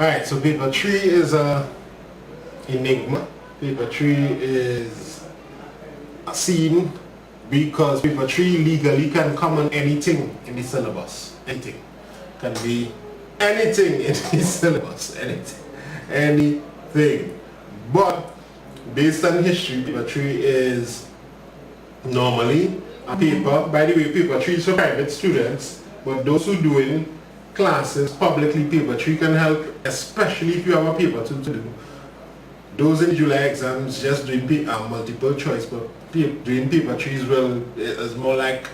Alright, so paper 3 is a enigma. Paper 3 is a scene because paper 3 legally can come on anything in the syllabus. Anything. Can be anything in the syllabus. Anything. But based on history, paper 3 is normally a paper. By the way, paper 3 is for private students, but those who doing classes publicly, paper 3 can help, especially if you have a paper 2 to do. Those in July exams just doing multiple choice, but doing paper 3 is more like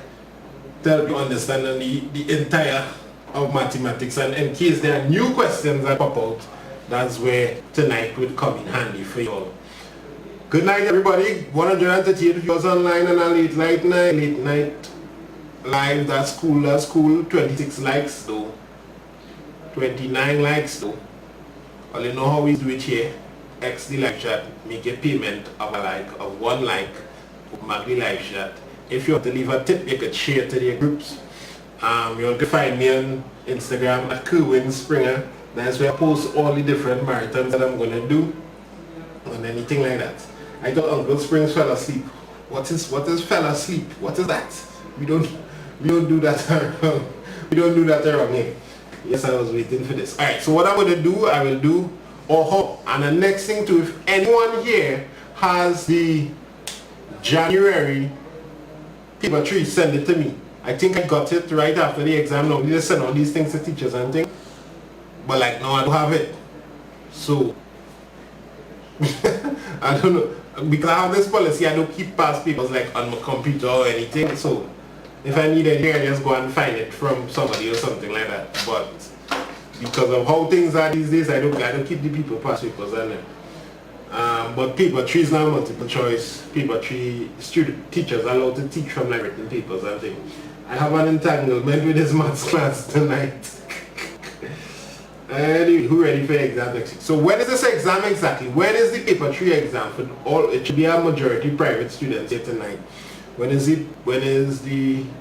to help you understand the entire of mathematics, and in case there are new questions that pop out, that's where tonight would come in handy for you all. Good night everybody. 138 viewers online and a late night live. That's cool. 26 likes though. 29 likes though. All you know how we do it here. X the live chat, make a payment of a like, of 1 like, mark the live chat. If you want to leave a tip, you could share it to your groups. You can find me on Instagram at Kerwin Springer. That's where I post all the different marathons that I'm going to do and anything like that. I thought Uncle Springs fell asleep. What is fell asleep? What is that? We don't do that around. We don't do that around here. Yes, I was waiting for this. Alright, so what I'm going to do, I will do and the next thing too, if anyone here has the January paper 3, send it to me. I think I got it right after the exam. Now we just send all these things to teachers and things, but like no, I don't have it. So I don't know, because I have this policy, I don't keep past papers like on my computer or anything. So if I need anything, I just go and find it from somebody or something like that. But because of how things are these days, I don't keep the people past papers on them. But paper 3 is not multiple choice. Paper 3, teachers are allowed to teach from like written papers and things. I have an entanglement with this maths class tonight. Anyway, who ready for exam next week? So when is this exam exactly? When is the paper 3 exam for all? It should be a majority private students here tonight. When is the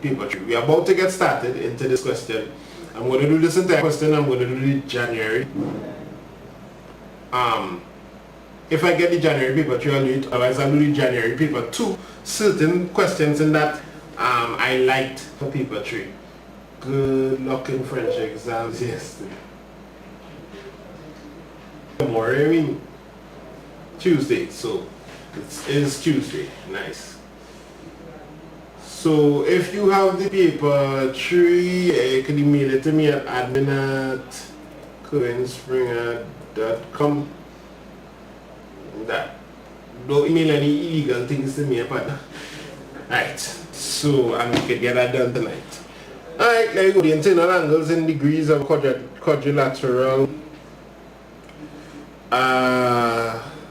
paper 3? We are about to get started into this question. I'm going to do this entire question. I'm going to do the January. If I get the January paper 3, I'll do it. Otherwise, I'll do the January paper 2. Certain questions in that I liked for paper 3. Good luck in French exams yesterday. Tomorrow, Tuesday. So it is Tuesday. Nice. So if you have the paper 3, you can email it to me at admin@coinspringer.com. That don't email any illegal things to me, partner. Alright, so we can get that done tonight. Alright, there you go. The internal angles in degrees of quadrilateral.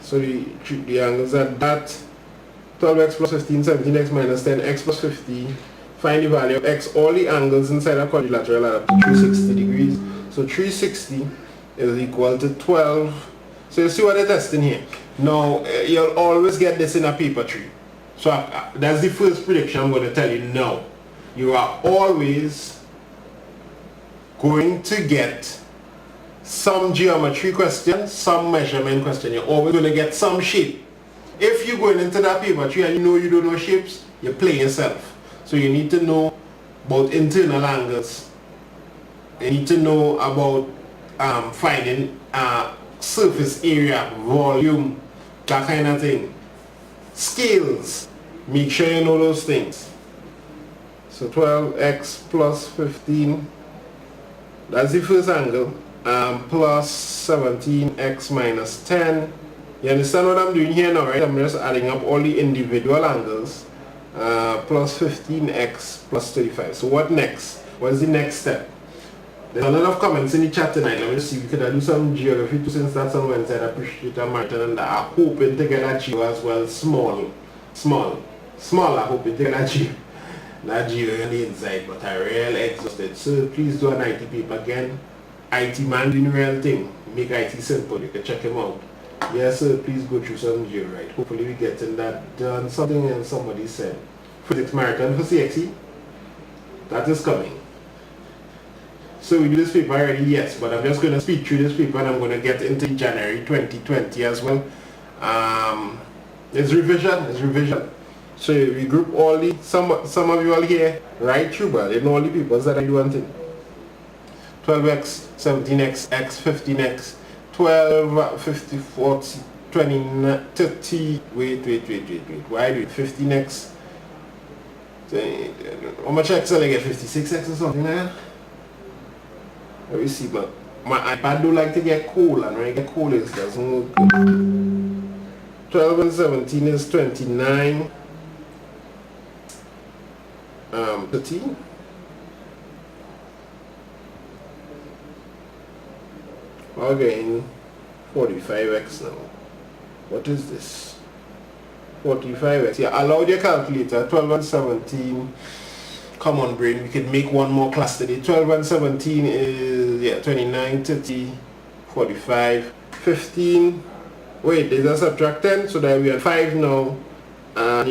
So the angles are that 12x plus 15, 17x minus 10x plus 50. Find the value of x. All the angles inside a quadrilateral are up to 360 degrees. So 360 is equal to 12. So you see what they're testing here. Now you'll always get this in a paper 3. So that's the first prediction I'm going to tell you now. You are always going to get some geometry question, some measurement question. You're always going to get some shape. If you're going into that paper 3 and you know you don't know shapes, you're playing yourself. So you need to know about internal angles. You need to know about finding surface area, volume, that kind of thing. Scales. Make sure you know those things. So 12x plus 15. That's the first angle. Plus 17x minus 10. You understand what I'm doing here now, right? I'm just adding up all the individual angles. Plus 15x plus 35. So what next? What is the next step? There's a lot of comments in the chat tonight. Let me see if we can do some geography too, since that's on Wednesday. I appreciate a marathon and I'm hoping to get that geo as well. Small, I'm hoping to get that geo. Not geo on the inside, but I really exhausted. So please do an IT paper again. IT man doing real thing. Make IT simple. You can check him out. Yes sir, please go through some geo, right? Hopefully we getting that done. Something else somebody said. Physics marathon for CXC. That is coming. So we do this paper already, yes, but I'm just going to speed through this paper and I'm going to get into January 2020 as well. It's revision. So we group all the, some of you all here right through, but they know all the papers that I do one thing. 12x, 17x, x, 15x, 12, 50, 40, 20, 30, wait, why do it 15x? How much x will I get? 56x or something like that? Let me see, but my iPad do like to get cold, and when I get cold it doesn't look good. 12 and 17 is 29. 13. Again, 45x now. What is this? 45x. Yeah, allow your calculator. 12 and 17. Come on, brain. We can make one more class today. 12 and 17 is 29, 30, 45, 15. Wait, there's a subtract 10, so that we are 5 now. And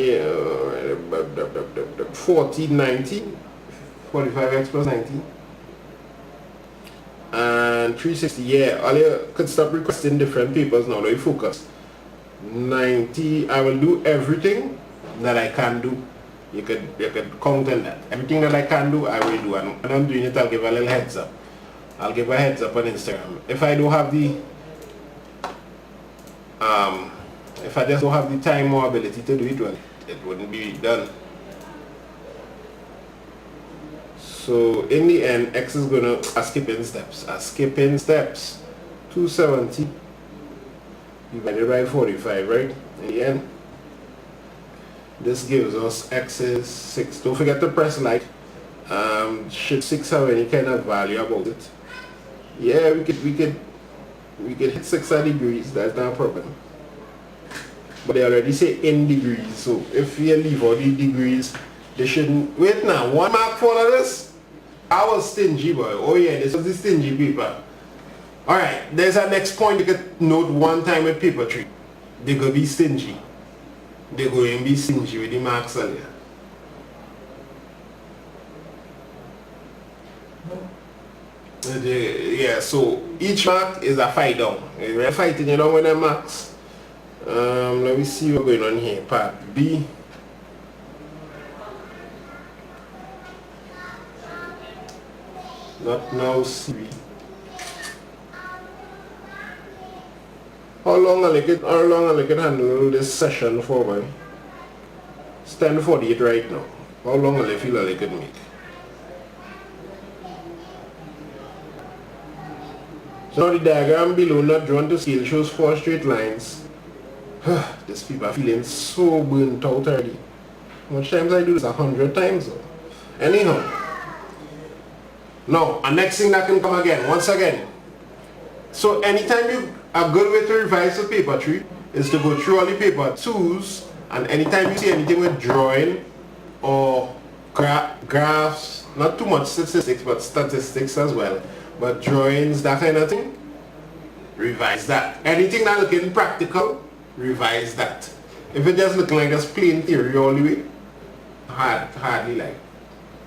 14, 19. 45x plus 19. And 360, yeah, all you could stop requesting different papers now, you focus. 90, I will do everything that I can do. You could count on that. Everything that I can do, I will do. And when I'm doing it, I'll give a little heads up. I'll give a heads up on Instagram. If I don't have the if I just don't have the time or ability to do it, well, it wouldn't be done. So in the end, x is gonna skipping steps. 270 divided by 45, right? In the end, this gives us x is 6. Don't forget to press like. Should 6 have any kind of value about it? Yeah, we could hit 6 degrees. That's not a problem. But they already say in degrees, so if we leave all the degrees, they shouldn't. Wait now, 1 mark for all of this? I was stingy, boy. Oh yeah, this was the stingy paper. Alright, there's our next point you could note one time with paper 3. They go be stingy. They go and be stingy with the marks earlier. Yeah, so each mark is a fight down. We're fighting you down with the marks. Let me see what's going on here. Part B. Not now C. How long I can handle this session for, man? It's 10:48 right now. How long will I feel I could make? So the diagram below not drawn to scale shows 4 straight lines. These people are feeling so burnt out already. How much times I do this? 100 times though. Anyhow. Now, a next thing that can come again, once again. So anytime you, a good way to revise the paper 3 is to go through all the paper 2s, and anytime you see anything with drawing or graphs, not too much statistics, but statistics as well, but drawings, that kind of thing, revise that. Anything that looking practical, revise that. If it just looking like just plain theory all the way, hardly like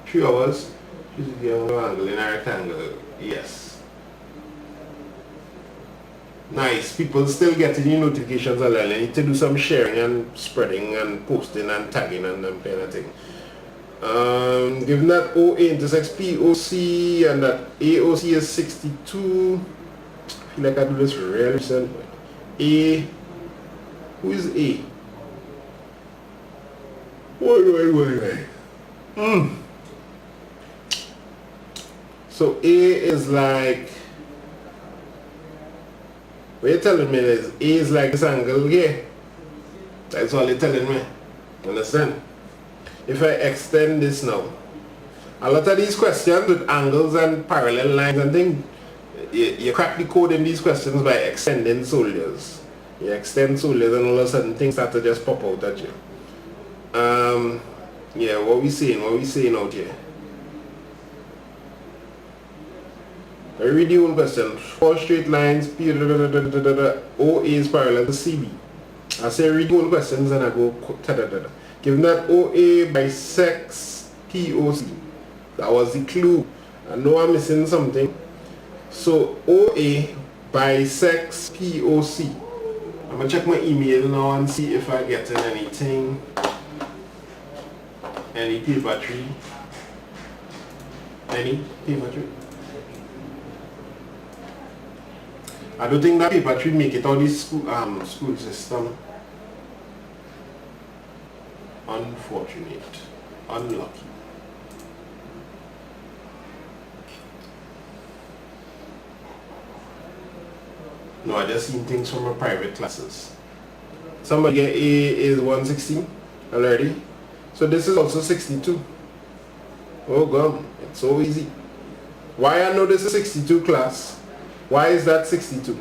3 hours. Choose the angle in a rectangle. Yes. Nice. People still getting your notifications and I need to do some sharing and spreading and posting and tagging and them kind of thing. Given that OA intersects POC and that AOC is 62, I feel like I do this really recently. A, who is A? Why? So A is like, what you're telling me is A is like this angle here. That's all you're telling me. Understand? If I extend this now, a lot of these questions with angles and parallel lines and things, you crack the code in these questions by extending soldiers. You extend soldiers and all of a sudden things start to just pop out at you. Yeah, what we saying out here? I read you one question. 4 straight lines, P, OA is parallel to CB. I say read one questions and I go Given that OA bisects POC, that was the clue. I know I'm missing something. So OA bisects POC. I'm gonna check my email now and see if I get anything, any paper tree. Any paper tree? I don't think that paper tree make it on this school system. Unfortunate, unlucky. No, I just seen things from my private classes. Somebody get A is 160 already. So this is also 62. Oh God, it's so easy. Why I know this is 62 class? Why is that 62?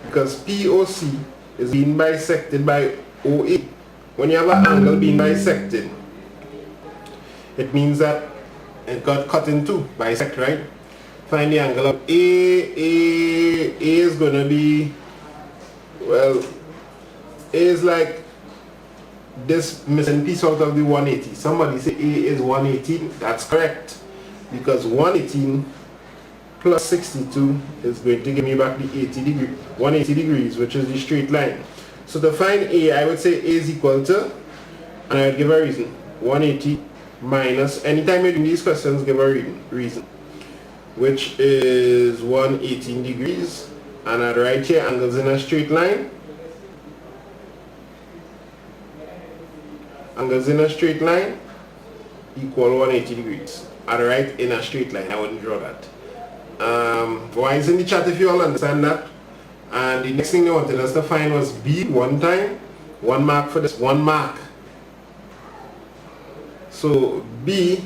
Because POC is being bisected by OA. When you have an angle being bisected, it means that it got cut in two. Bisect, right? Find the angle of A is going to be, well, A is like this missing piece out of the 180. Somebody say A is 118. That's correct. Because 118 plus 62 is going to give me back the 180 degrees, which is the straight line. So to find A, I would say A is equal to, and I would give a reason, 180 minus, anytime you do these questions, give a reason, which is 118 degrees, and I'd write here angles in a straight line. Angles in a straight line equal 180 degrees. I'd write in a straight line, I wouldn't draw that. Why in the chat if you all understand that? And the next thing they wanted us to find was B one time. 1 mark for this, 1 mark. So B,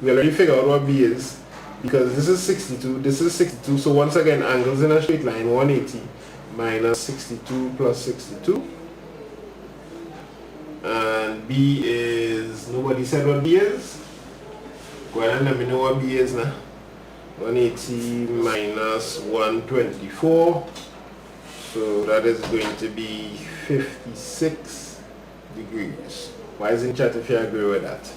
we already figured out what B is, because this is 62, this is 62. So once again, angles in a straight line, 180 minus 62 plus 62. And B is, nobody said what B is? Go ahead and let me know what B is now. 180 minus 124. So that is going to be 56 degrees. Why isn't chat if you agree with that?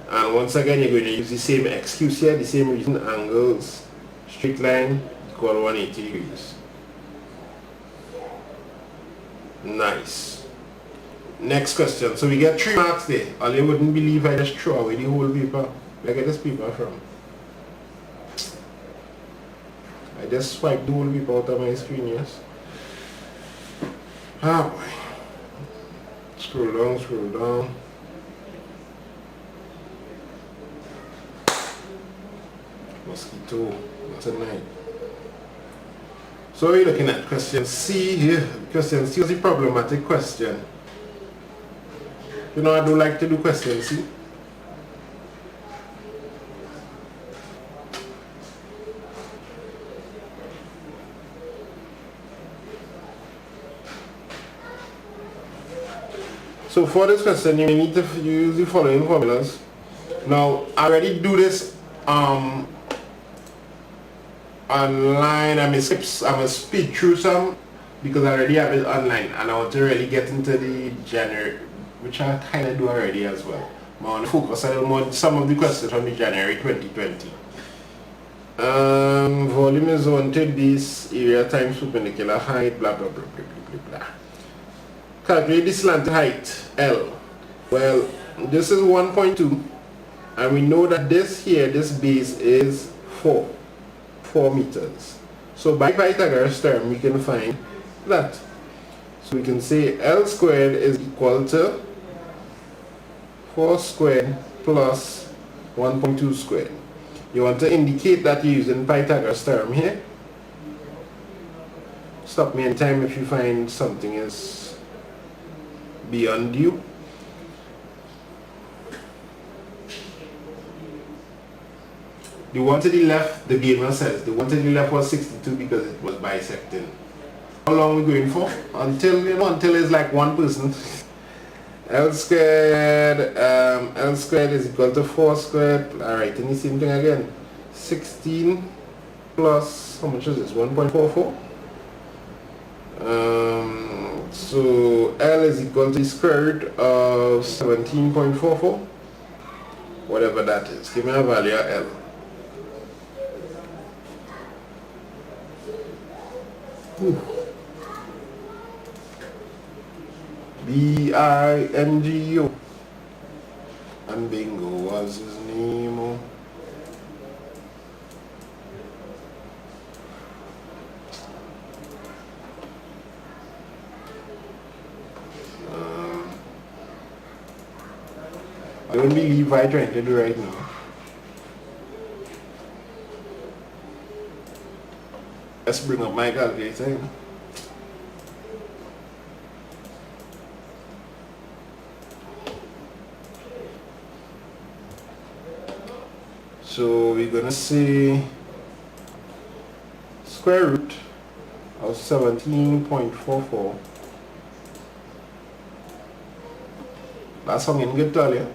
And once again, you're going to use the same excuse here, the same reason, angles, straight line equal 180 degrees. Nice. Next question. So we get 3 marks there. All you wouldn't believe I just throw away the whole paper. Where I get this paper from? I just swiped the whole paper out of my screen, yes. Ah boy. Scroll down, scroll down. Mosquito, what's a night? So we're looking at question C here. Question C was a problematic question. You know, I do like to do question C. So for this question, you need to use the following formulas. Now, I already do this online. I'm gonna speed through some because I already have it online, and I want to really get into the January, which I kind of do already as well. I want to focus a little more on some of the questions from the January 2020. Volume is wanted, this area times perpendicular height, blah blah blah blah blah blah. Calculate the slant height L. Well, this is 1.2, and we know that this here, this base is 4 meters. So by Pythagoras term, we can find that. So we can say L squared is equal to 4 squared plus 1.2 squared. You want to indicate that you're using Pythagoras term here. Stop me anytime if you find something is beyond you. The one to the left, the gamer says, the one to the left was 62 because it was bisecting. How long are we going for? Until, you know, until it's like one person. L squared is equal to 4 squared. Alright, and the same thing again. 16 plus, how much is this? 1.44. So L is equal to the square root of 17.44. Whatever that is. Give me a value of L. B-I-N-G-O. And Bingo was his name. I don't believe I trying to do right now. Let's bring up my calculator. So we're gonna say square root of 17.44. That's something I'm going to tell you.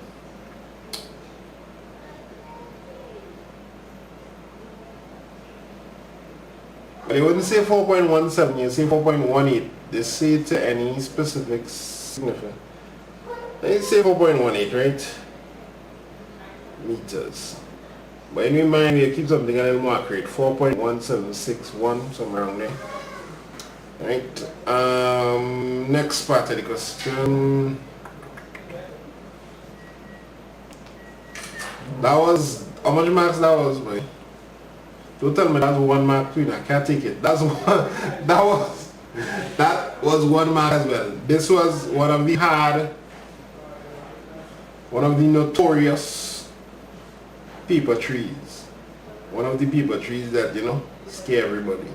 But they wouldn't say 4.17, you say 4.18. They say to any specific significance. They say 4.18, right? Meters. But in your mind, you keep something a little more accurate. 4.1761, somewhere around there. Right. Next part of the question. That was, how much marks that was, boy? Don't tell me that's 1 mark too, I can't take it. That's one, that was 1 mark as well. This was one of the notorious paper trees. One of the paper trees that, you know, scare everybody.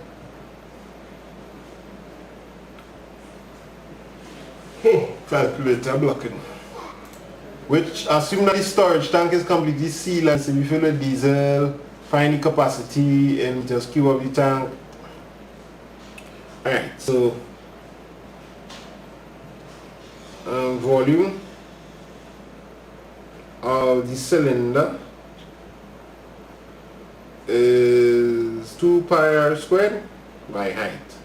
Calculator blocking. Which, assume that the storage tank is completely sealed, and so we fill with diesel, find the capacity, and just queue up the tank. Alright, so volume of the cylinder is 2 pi r squared by height.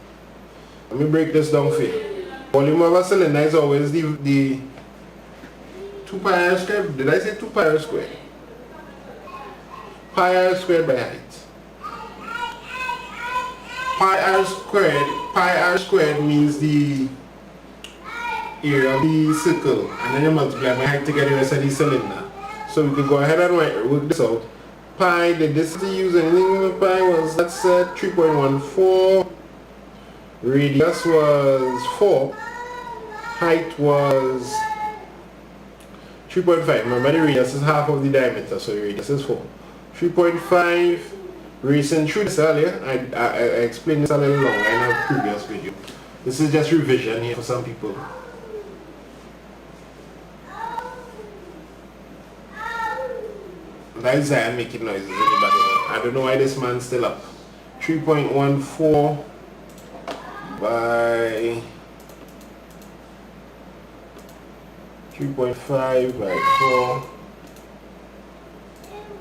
Let me break this down for you. Volume of a cylinder is always the 2 pi r squared. Did I say 2 pi r squared? Pi r squared by height. Pi r squared means the area of the circle, and then you multiply by height to get the rest of the cylinder. So we can go ahead and work this out. Pi, the distance to use anything with pi was, that's 3.14. Radius was 4. Height was 3.5. Remember, the radius is half of the diameter, so the radius is 4. 3.5. Racing through this earlier, I explained this a little longer in a previous video. This is just revision here for some people. That is why I'm making noises in the background. I don't know why this man's still up. 3.14 by 3.5 by 4.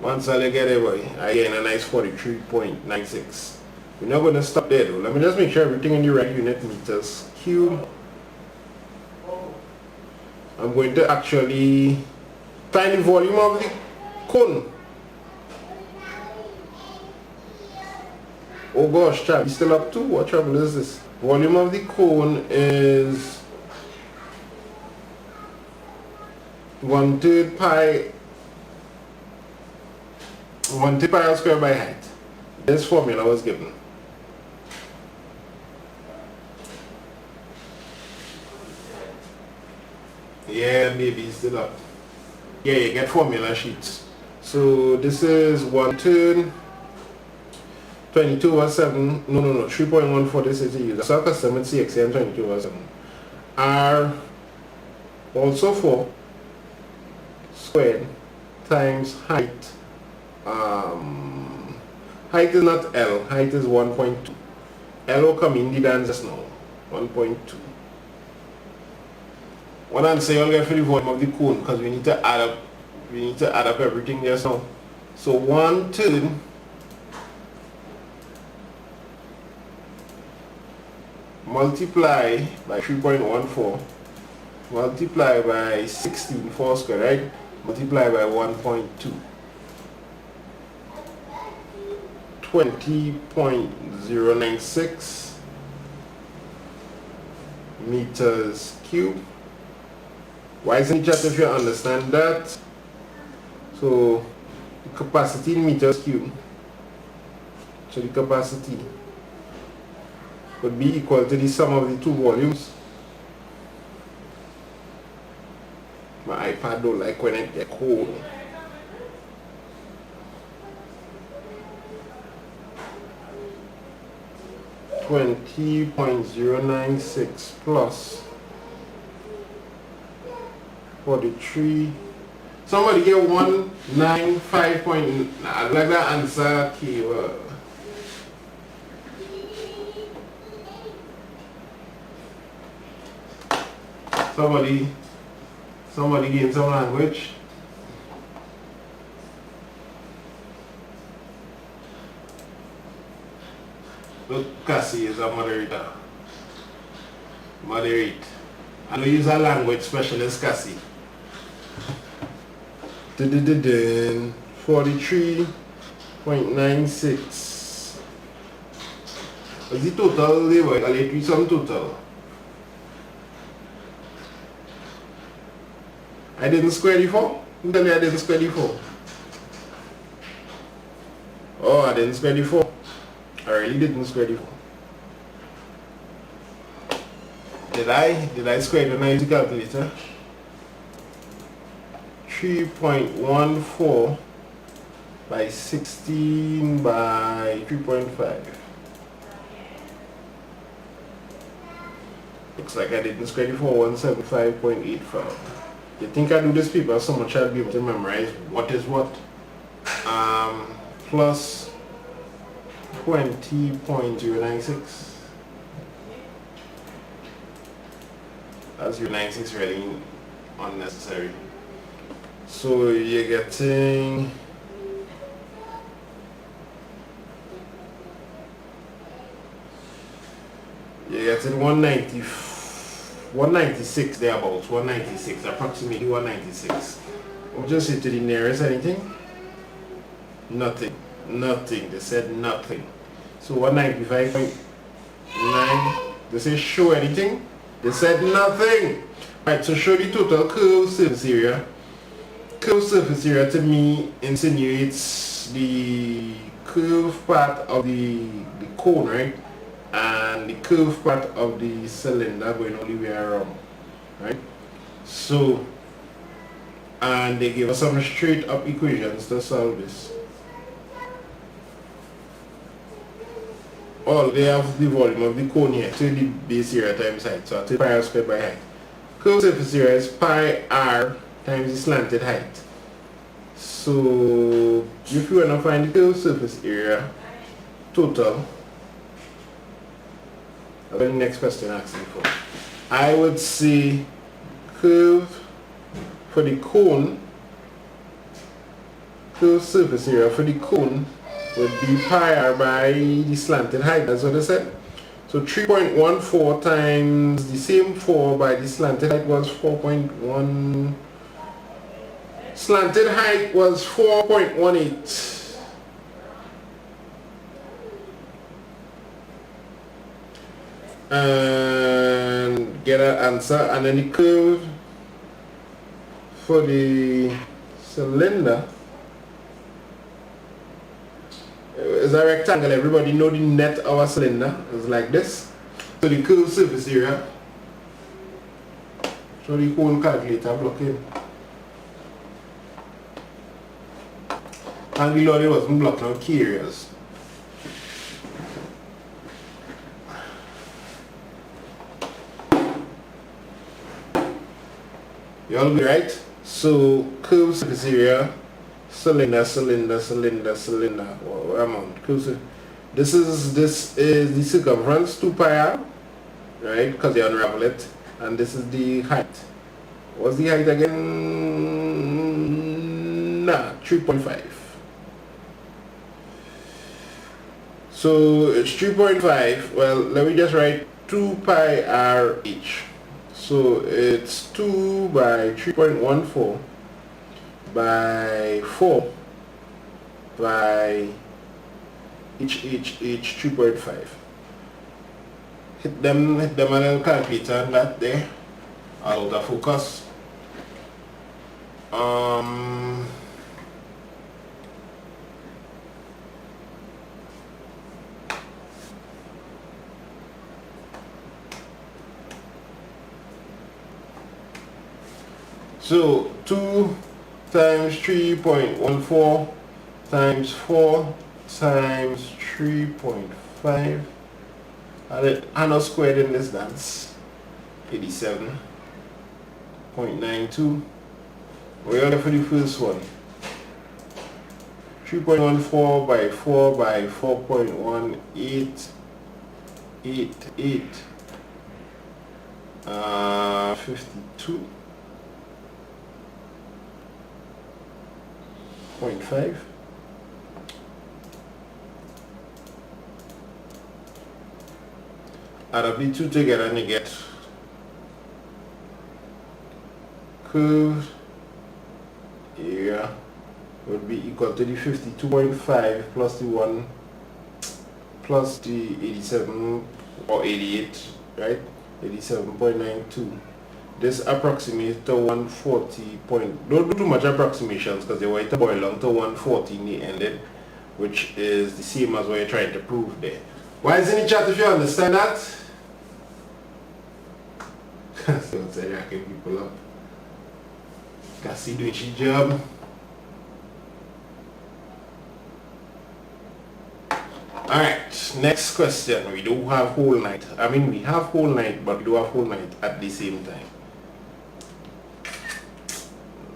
Once I get it, boy, I get a nice 43.96. We're not going to stop there though. Let me just make sure everything in the right unit meters. Cube. I'm going to actually find the volume of the cone. Oh gosh, chap, you still up too? What trouble is this? Volume of the cone is 1/3 pi. 1/3 pi r squared by height. This formula was given. Yeah, maybe it's still up. Yeah, you get formula sheets. So this is 1/3 22 over 7. No, 3.14. This is the user. So custom with CXC and 22 over 7. R also 4 squared times height. Height is not L, height is 1.2. L will come in the dance just now. 1.2. One answer you'll get for the volume of the cone, because we need to add up everything just now. So 1/3 multiply by 3.14 multiply by 16 4 square, right? Multiply by 1.2. 20.096 meters cube. Why isn't it if you understand that? So the capacity in meters cube, so the capacity would be equal to the sum of the two volumes. My iPad don't like when I get cold. .096 plus 43. Somebody get 195 point. I'd like that answer keyword. Somebody gain some language. Look, Cassie is a moderator. Moderate. And we use a language specialist, Cassie. 43.96. Is the total they were? I'll let you some total. I didn't square the 4? Who tell me I didn't square the 4? Oh, I didn't square the 4. I really didn't square the 4. Did I square it when I use the calculator? 3.14 by 16 by 3.5. Looks like I didn't square the 4, 175.85. You think I do this paper so much I'll be able to memorize what is what? Plus 20.096. That's 0.96 really unnecessary. So you're getting You're getting 196 thereabouts, 196, approximately 196. We'll just say to the nearest anything. Nothing. Nothing. They said nothing. So 195.9. They say show anything. They said nothing. Right, so show the total curved surface area. Curved surface area to me insinuates the curved part of the cone, right? And the curved part of the cylinder going all the way around, right? So, and they give us some straight up equations to solve this. All they have the volume of the cone here, so the base area times height, so I take pi r squared by height. Curved surface area is pi r times the slanted height. So if you want to find the curved surface area total, that's what the next question asks me for. I would say curve for the cone, curved surface area for the cone would be pi r by the slanted height. That's what I said. So 3.14 times the same 4 by the slanted height was 4.1. Slanted height was 4.18. And get an answer. And then the curve for the cylinder is a rectangle. Everybody know the net of a cylinder is like this. So the curved surface area, so the whole calculator block in. And the lorry wasn't blocking out key areas. You all good, right? So curved surface area, cylinder, what amount? This is the circumference, 2 pi r, right? Because you unravel it, and this is the height. What's the height again? 3.5. So it's 3.5. Well, let me just write 2 pi r each. So it's 2 by 3.14 by 4 by 3.5. Hit them a little calculator on that there. Out of focus. So 2 times 3.14 times 4 times 3.5. I know squared in this dance. 87.92. We are for the first one. 3.14 by 4 by 4.1888. 52.5. Add up the two together and you get curved area would be equal to the 52.5 plus the 1 plus the 87 or 88, right? 87.92. This approximates to 140 point. Don't do too much approximations because they want to boil down to 140 in the end, which is the same as what you're trying to prove there. Why is in the chat if you understand that? So it's racking people up. Cassie doing she job. Alright, next question. We do have whole night. I mean, we have whole night, but we do have whole night at the same time.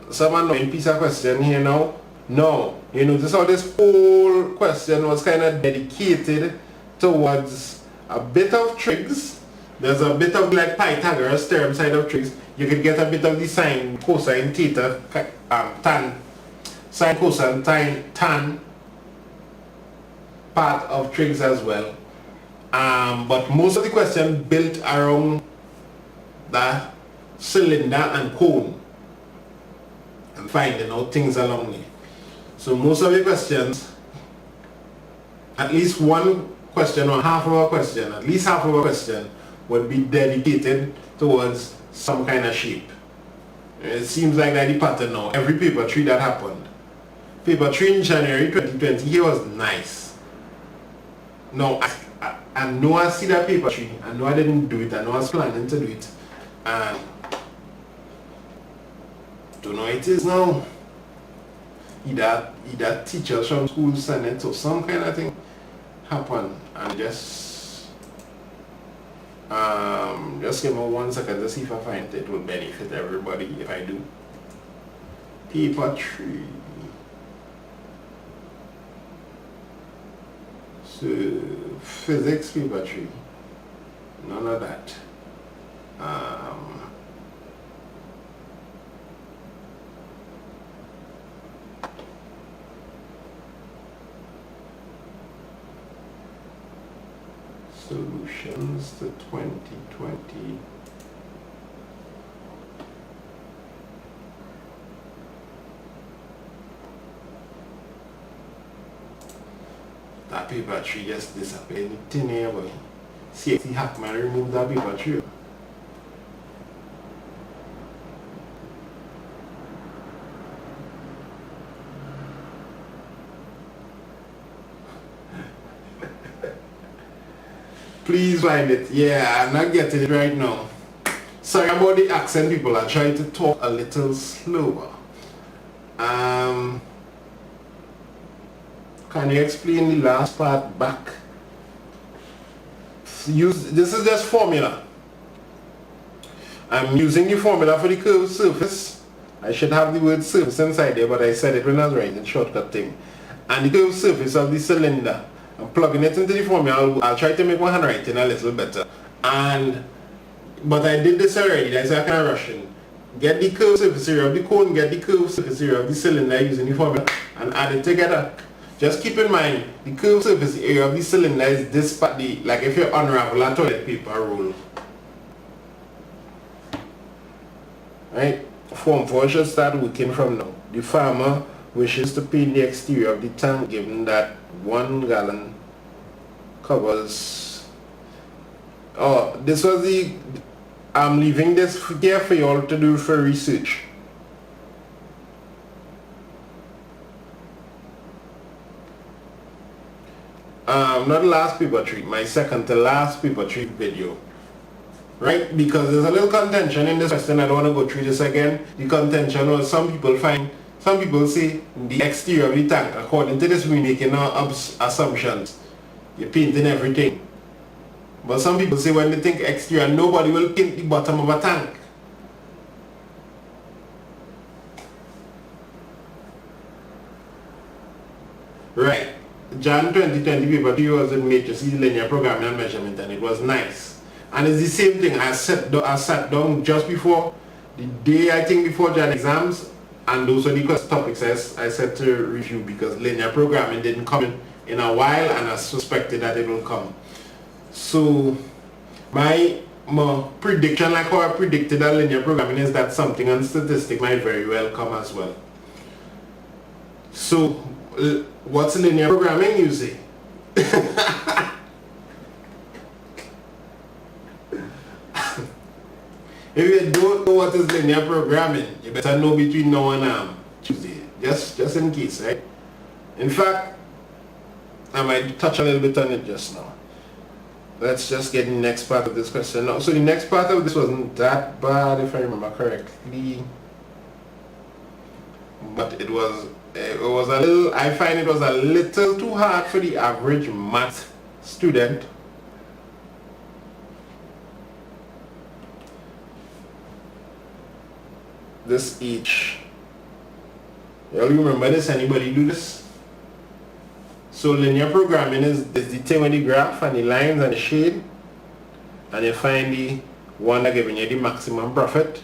Someone knowing piece of question here now? No. You notice how this whole question was kind of dedicated towards a bit of trigs. There's a bit of like Pythagoras theorem side of trigs. You could get a bit of the sine, cosine, theta, tan, sine, cosine, tan part of trigs as well. But most of the question built around the cylinder and cone and finding out things along it. So most of the questions, at least one question or half of a question, at least half of a question would be dedicated towards some kind of shape. It seems like that the pattern now. Every paper 3 that happened. Paper 3 in January 2020, here was nice. Now, I know I see that paper 3. I know I didn't do it. I know I was planning to do it. And don't know it is now. Either teachers from school send it or some kind of thing happen, and just give me 1 second to see if I find it will benefit everybody if I do. Paper 3. So physics paper 3. None of that. Solutions to 2020. That paper 3 just disappeared in thin air, boy. CXC Hackman removed that paper 3. Please find it. Yeah, I'm not getting it right now. Sorry about the accent, people. I try to talk a little slower. Can you explain the last part back? This is just formula. I'm using the formula for the curved surface. I should have the word surface inside there, but I said it when I was writing the shortcut thing. And the curved surface of the cylinder. I'm plugging it into the formula. I'll try to make my handwriting a little better. But I did this already. That's why I kind of rushing. Get the curved surface area of the cone, get the curved surface area of the cylinder using the formula, and add it together. Just keep in mind, the curved surface area of the cylinder is this part, like if you unravel a toilet paper roll. Right? Form 4 should start working from now. The farmer wishes to paint the exterior of the tank given that 1 gallon covers. Oh, this was the, I'm leaving this here for you all to do for research. Not last paper treat, my second to last paper treat video. Right? Because there's a little contention in this question. I don't want to go through this again. The contention was some people say the exterior of the tank, according to this we're making assumptions. You're painting everything. But some people say when they think exterior, nobody will paint the bottom of a tank. Right. Jan 2020 paper 3 was in matrices, linear programming and measurement, and it was nice. And it's the same thing. I sat down just before the day, I think, before Jan exams, and those are the topics I said to review, because linear programming didn't come in a while, and I suspected that it will come. So my prediction, like how I predicted that linear programming, is that something on statistics might very well come as well. So what's linear programming, you say? If you don't know what is linear programming, you better know between now and Tuesday, just in case, right? In fact, I might touch a little bit on it just now. Let's just get the next part of this question now. So the next part of this wasn't that bad, if I remember correctly, but it was a little, I find it was a little too hard for the average math student. This each. You all remember this? Anybody do this? So linear programming is the thing with the graph and the lines and the shade, and you find the one that giving you the maximum profit.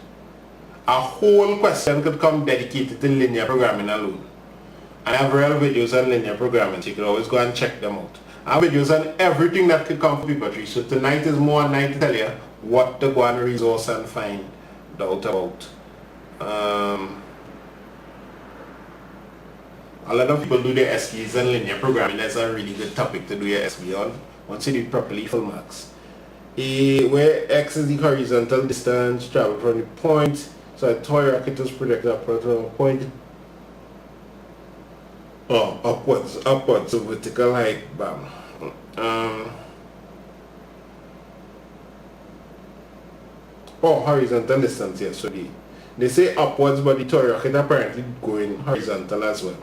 A whole question could come dedicated to linear programming alone. I have real videos on linear programming, so you can always go and check them out. I have videos on everything that could come for paper 3. So tonight is more a night to tell you what to go and resource and find out about. A lot of people do their SVs on linear programming. That's a really good topic to do your SV on once you do it properly, full marks. Where x is the horizontal distance traveled from the point, so a toy rocket is projected upwards from a point. Oh, upwards, so vertical height, bam. Horizontal distance, yes, so they say upwards, but the toy rocket apparently going horizontal as well.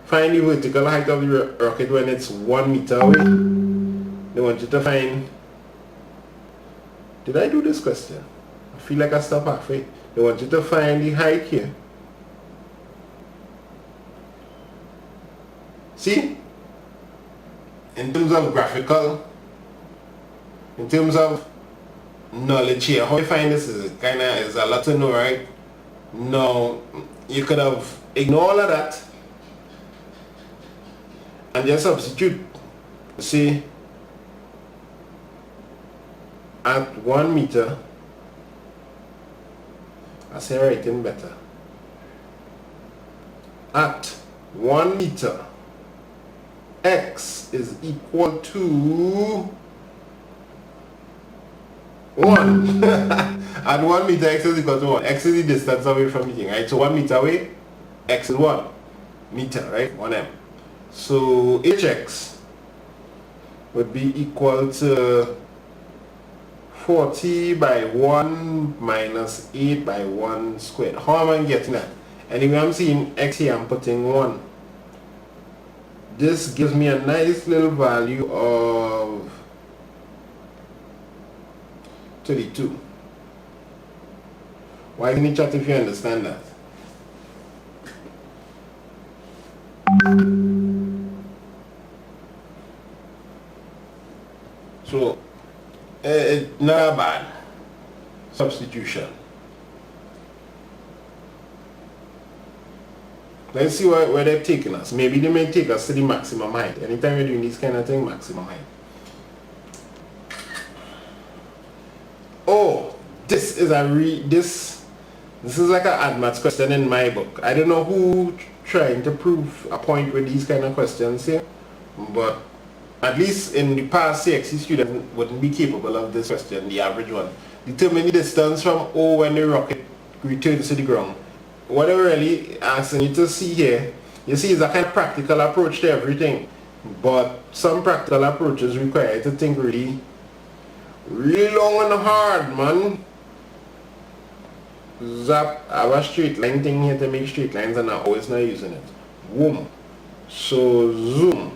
Find the vertical height of the rocket when it's 1 meter away. They want you to find, did I do this question? I feel like I stopped halfway. They want you to find the height here. See? In terms of graphical, in terms of knowledge here, how you find this is a lot to know, right? Now, you could have ignored all of that and just substitute. See, at 1 meter, I say writing better. At 1 meter, x is equal to 1. At 1 meter, x is equal to 1. X is the distance away from the thing, right? So 1 meter away, x is 1 meter, right? 1m. So hx would be equal to 40 by 1 minus 8 by 1 squared. How am I getting that? Anyway, I'm seeing x here, I'm putting 1. This gives me a nice little value of 32. Why in the chat if you understand that? So, not a bad substitution. Let's see where they're taking us. Maybe they may take us to the maximum height. Anytime you're doing this kind of thing, maximum height. Oh, this is this is like an ad maths question in my book. I don't know who trying to prove a point with these kind of questions here, but at least in the past, CXC students wouldn't be capable of this question, the average one. Determine the distance from O when the rocket returns to the ground. What I'm really asking you to see here, you see, it's a kind of practical approach to everything, but some practical approaches require you to think really long and hard, man. Zap, I have a straight line thing here to make straight lines and I'm always not using it. Boom. So zoom.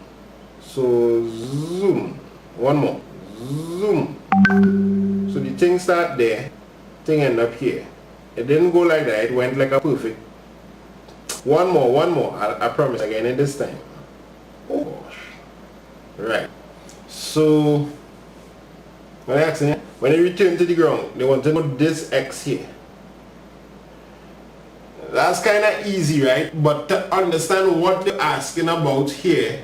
So zoom. One more. Zoom. So the thing start there, thing end up here. It didn't go like that, it went like a perfect. One more. I promise again in this time. Oh gosh. Right. So when they return to the ground, they want to know this X here. That's kind of easy, right? But to understand what they're asking about here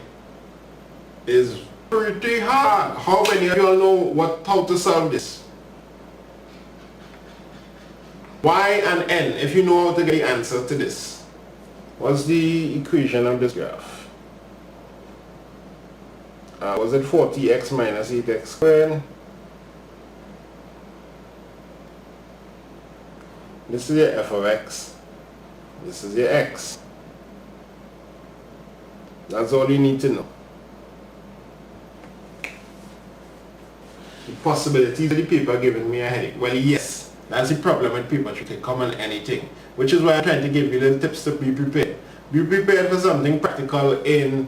is pretty hard. How many of you all know how to solve this? Y and N, if you know how to get the answer to this. What's the equation of this graph? Was it 40x minus 8x squared? This is your f of x. This is your x. That's all you need to know. The possibilities of the paper giving me a headache. Well, yes, that's the problem with paper. You can come on anything. Which is why I'm trying to give you little tips to be prepared. Be prepared for something practical in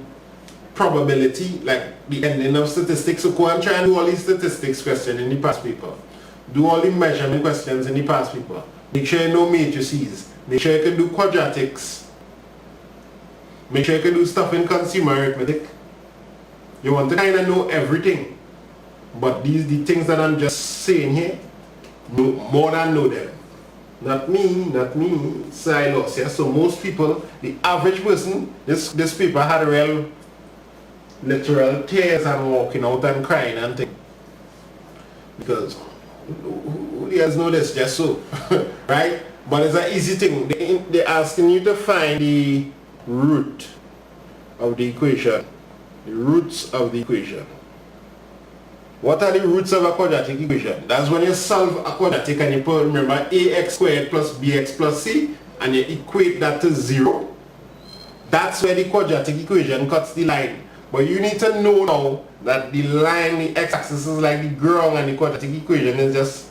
probability, like the ending of statistics. So go and try and do all these statistics questions in the past paper. Do all the measurement questions in the past paper. Make sure you know matrices. Make sure you can do quadratics. Make sure you can do stuff in consumer arithmetic. You want to kind of know everything. But the things that I'm just saying here, more than know them. Not me. Silos. Yeah? So most people, the average person, this paper had real literal tears and walking out and crying and things. Because who does know this? Just so. Right? But it's an easy thing. They're asking you to find the root of the equation. The roots of the equation. What are the roots of a quadratic equation? That's when you solve a quadratic and you put, remember, ax squared plus bx plus c, and you equate that to 0. That's where the quadratic equation cuts the line. But you need to know now that the line, the x-axis is like the ground, and the quadratic equation is just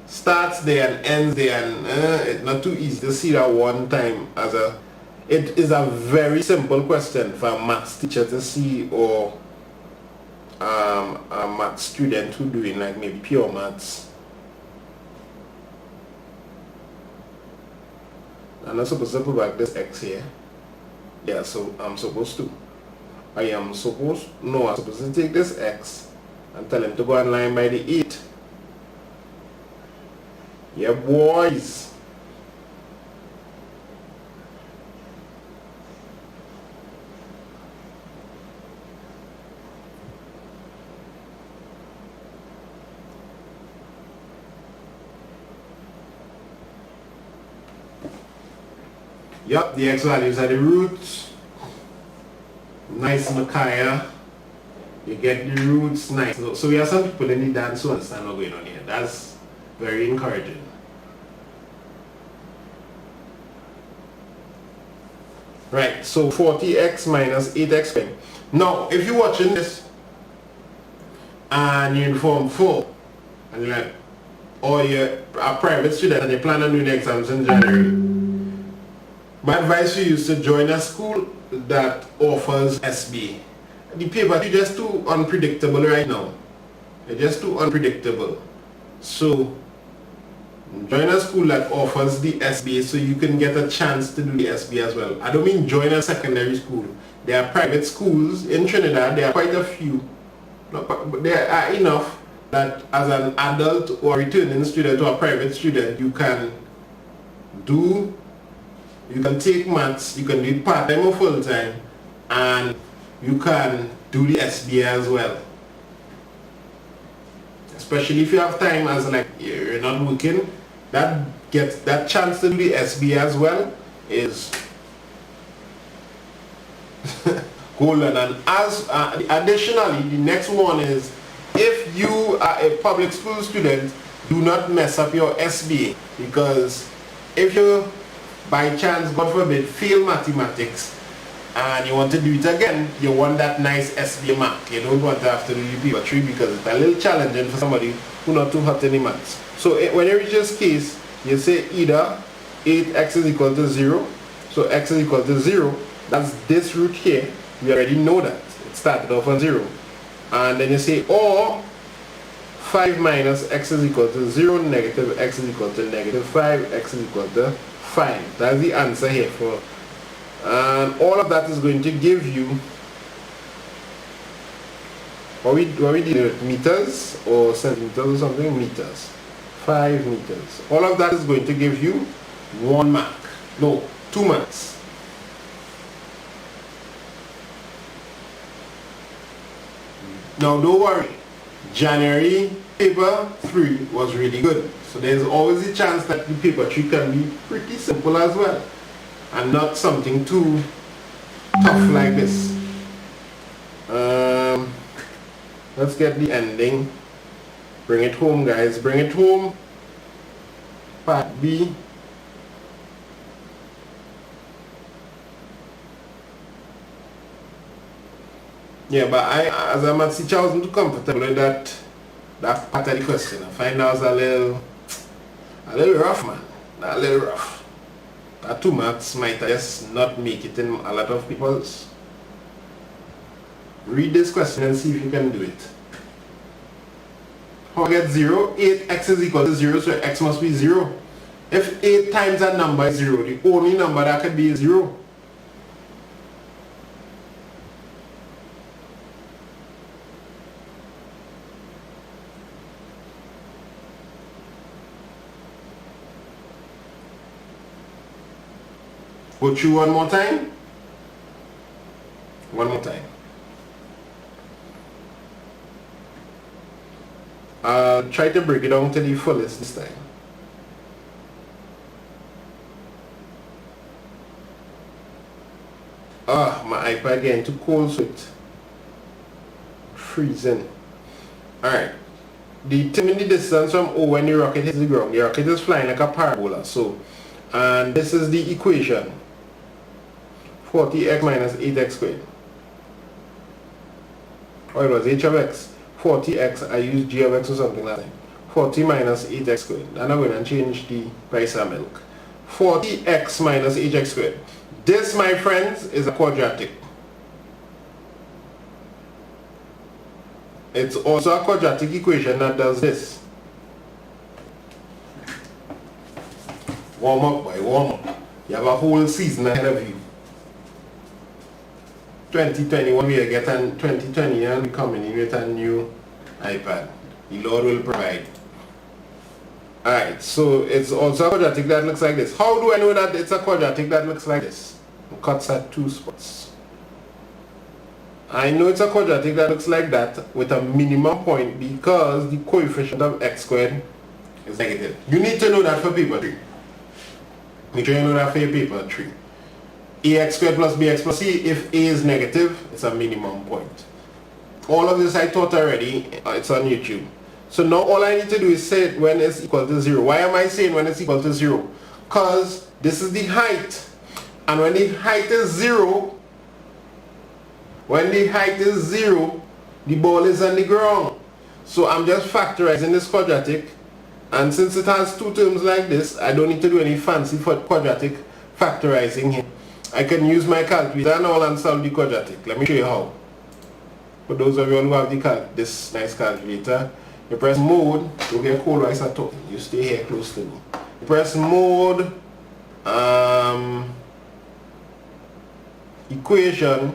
starts there and ends there, and it's not too easy to see that one time. It is a very simple question for a maths teacher to see, or a maths student who doing like maybe pure maths. I'm not supposed to put back this x here. Yeah, so I'm supposed to. I'm supposed to take this x and tell him to go and line by the 8. Yeah, boys. Yep, the x values are the roots. Nice, Micaiah. You get the roots, nice. So we have some people in the dance who understand what's going on here. That's very encouraging. Right, so 40x minus 8x squared. Now, if you're watching this and you're in Form 4, and you're like, or you're a private student and you plan on doing the exams in January, my advice to you is to join a school that offers SB. The paper is just too unpredictable right now. It's just too unpredictable. So join a school that offers the SB so you can get a chance to do the SB as well. I don't mean join a secondary school. There are private schools in Trinidad. There are quite a few. But there are enough that as an adult or returning student or a private student, you can take maths, you can do it part-time or full-time, and you can do the SBA as well. Especially if you have time, as like you're not working, that chance to do the SBA as well is golden. And as additionally, the next one is, if you are a public school student, do not mess up your SBA, because if you by chance, God forbid, fail mathematics and you want to do it again, you want that nice SBA mark. You don't want to have to do the paper 3 because it's a little challenging for somebody who not too hot in the maths. So when you reach this case, you say either 8x is equal to 0, so x is equal to 0, that's this root here, we already know that, it started off on 0. And then you say, or 5 minus x is equal to 0, negative x is equal to negative 5, x is equal to 5. That's the answer here for, and all of that is going to give you, what we did with meters or centimeters or something, meters, 5 meters. All of that is going to give you 1 mark, no, 2 marks. Now don't worry, January paper 3 was really good. So there's always a chance that the paper 3 can be pretty simple as well, and not something too tough like this. Let's get the ending. Bring it home, guys, bring it home. Part B. Yeah, but as a maths teacher, I wasn't too comfortable with that part of the question. I find that was a little rough, man. A little rough. That 2 marks might just not make it in a lot of people's. Read this question and see if you can do it. How I get 0? 8x is equal to 0, so x must be 0. If 8 times that number is 0, the only number that could be is 0. Go through one more time. One more time. I'll try to break it down to the fullest this time. My iPad getting too cold, so it's freezing. Alright. Determine the distance from O when the rocket hits the ground. The rocket is flying like a parabola. So, and this is the equation. 40x minus 8x squared. Or it was h of x. 40x, I used g of x or something like that. 40 minus 8x squared. And I'm going to change the price of milk. 40x minus 8x squared. This, my friends, is a quadratic. It's also a quadratic equation that does this. Warm up, boy, warm up. You have a whole season ahead of you. 2021 we are getting 2020 and we coming in with a new iPad. The Lord will provide. Alright, so it's also a quadratic that looks like this. How do I know that it's a quadratic that looks like this? It cuts at 2 spots. I know it's a quadratic that looks like that with a minimum point because the coefficient of x squared is negative. You need to know that for paper 3. Make sure you know that for your paper 3. Ax squared plus bx plus c, if a is negative, it's a minimum point. All of this I taught already, it's on YouTube. So now all I need to do is say it when it's equal to 0. Why am I saying when it's equal to 0? Because this is the height. And when the height is 0, the ball is on the ground. So I'm just factorizing this quadratic. And since it has 2 terms like this, I don't need to do any fancy for quadratic factorizing here. I can use my calculator now and solve the quadratic. Let me show you how. For those of you who have this nice calculator, you press mode. You get cold while I'm talking. You stay here close to me. You press mode, equation,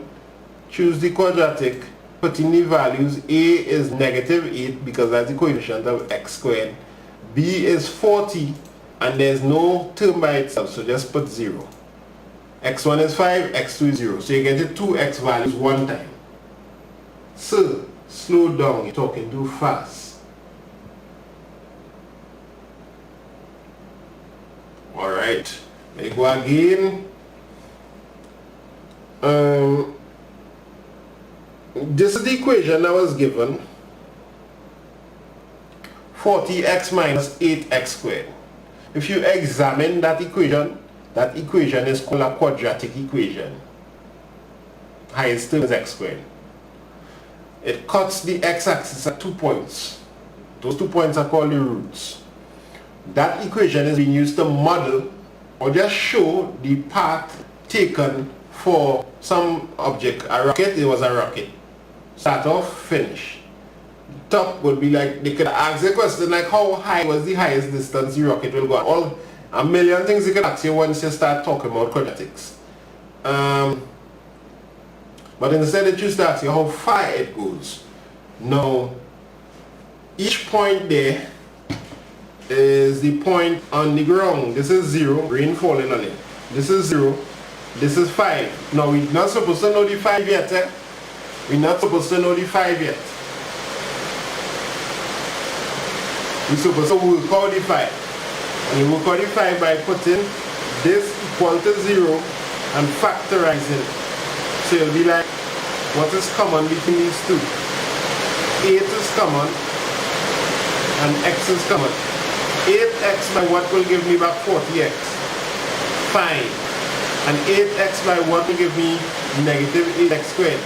choose the quadratic, put in the values. A is negative 8 because that's the coefficient of x squared. B is 40 and there's no term by itself, so just put 0. x1 is 5, x2 is 0. So you get the 2x values one time. So, slow down, you're talking too fast. Alright, let me go again. this is the equation that was given, 40x minus 8x squared. If you examine that equation is called a quadratic equation. Highest term is x squared. It cuts the x-axis at 2 points. Those 2 points are called the roots. That equation is being used to model or just show the path taken for some object. A rocket, it was a rocket. Start off, finish. Top would be like, they could ask the question like how high was the highest distance the rocket will go. All a million things you can ask you once you start talking about quadratics. But instead they choose to ask you how far it goes. Now, each point there is the point on the ground. This is 0, rain falling on it. This is 0, this is 5. Now we're not supposed to know the 5 yet. We're not supposed to know the 5 yet. We're supposed to work out the 5. And you work out the 5 by putting this equal to 0 and factorizing. So it'll be like, what is common between these two? 8 is common and x is common. 8x by what will give me back 40x? Fine. And 8x by what will give me negative 8x squared?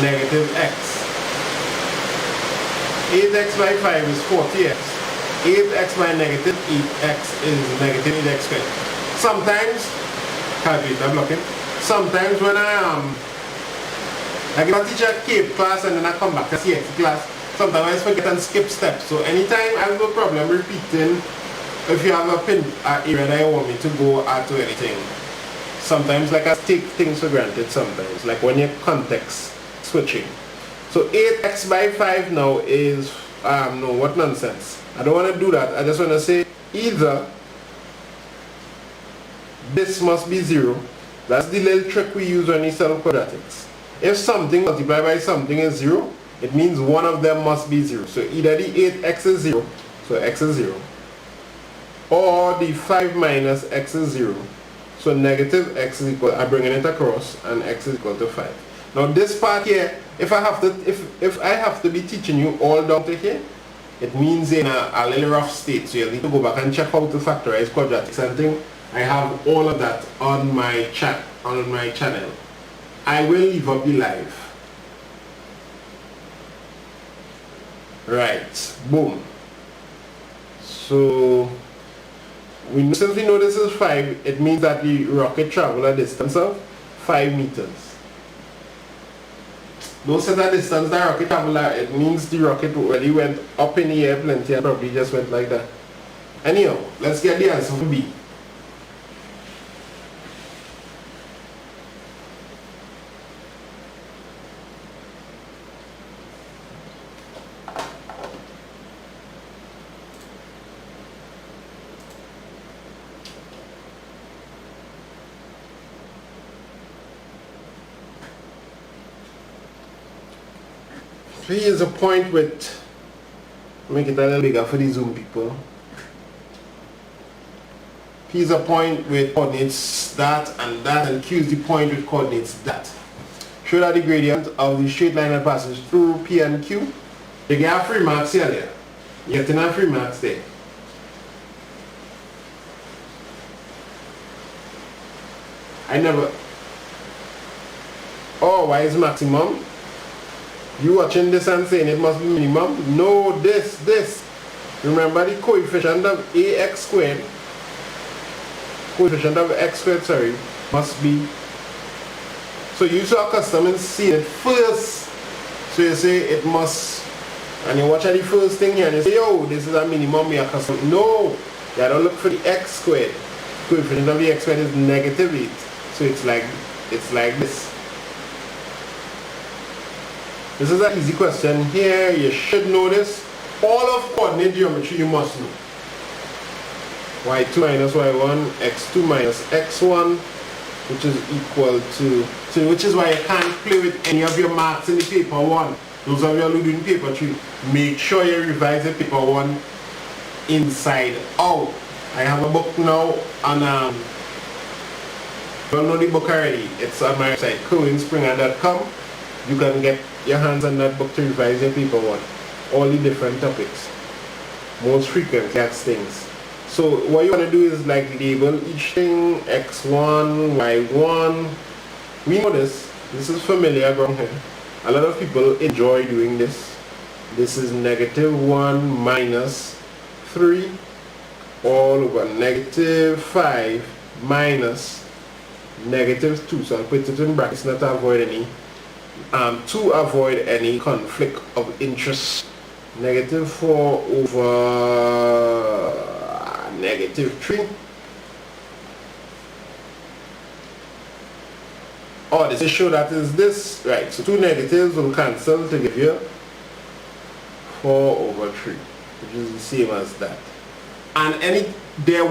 Negative x. 8x by 5 is 40x. 8x by negative 8x is negative 8x squared. Sometimes, calculator blocking. Sometimes when I am, like if I teach a CAPE class and then I come back to CXC class, sometimes I forget and skip steps. So anytime I have no problem repeating, if you have a pin area that you want me to go add to anything. Sometimes like I take things for granted sometimes, like when you're context switching. So 8x by 5 now is, no, what nonsense. I don't want to do that. I just want to say either this must be 0. That's the little trick we use when we solve quadratics. If something multiplied by something is 0, it means one of them must be 0. So either the 8x is 0, so x is 0, or the 5 minus x is 0, so negative x is equal, I'm bringing it across, and x is equal to 5. Now this part here, if I have to be teaching you all down to here, it means in a little rough state, so you'll need to go back and check how to factorize quadratics and things. I have all of that on my channel. I will leave up the live. Right, boom. So since we know this is 5, it means that the rocket traveled a distance of 5 meters. Don't set a distance that rocket traveled at, it means the rocket already went up in the air plenty and probably just went like that. Anyhow, let's get the answer for B. P is a point with, make it a little bigger for the Zoom people. P is a point with coordinates that, and Q is the point with coordinates that. Show that the gradient of the straight line that passes through P and Q. You get 3 marks here there. You get 3 marks there. I never. Oh, why is maximum? You watching this and saying it must be minimum? No, this. Remember the coefficient of ax squared, must be. So you so accustomed in seeing it first. So you say it must, and you watch at the first thing here and you say, yo, this is a minimum, you're accustomed. No, you gotta look for the x squared. Coefficient of the x squared is negative 8. So it's like this. This is an easy question here. You should know this. All of coordinate geometry you must know. y2 minus y1, x2 minus x1, which is equal to, which is why you can't play with any of your maths in the paper 1. Those of you who are doing paper 3, make sure you revise the paper 1 inside out. I have a book now on, you don't know the book already. It's on my website, coinspringer.com. you can get your hands on that book to revise your paper 1. All the different topics. Most frequently asked things. So what you want to do is like label each thing x1, y1. We know this. This is familiar ground here. A lot of people enjoy doing this. This is -1 minus 3 all over -5 minus -2. So I'll put it in brackets not to avoid any conflict of interest. -4 over -3. Oh, this is show that is this, right? So 2 negatives will cancel to give you 4 over 3, which is the same as that. And there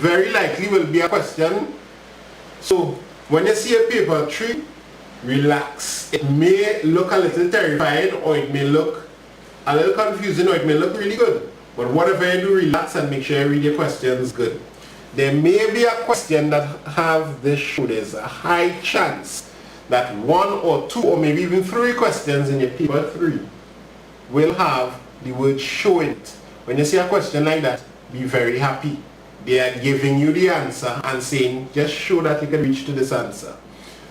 very likely will be a question. So when you see a paper 3, relax. It may look a little terrifying, or it may look a little confusing, or it may look really good. But whatever you do, relax and make sure you read your questions good. There may be a question that have this show. There's a high chance that 1 or 2 or maybe even 3 questions in your paper 3 will have the word show in it. When you see a question like that, be very happy. They are giving you the answer and saying, just show that you can reach to this answer.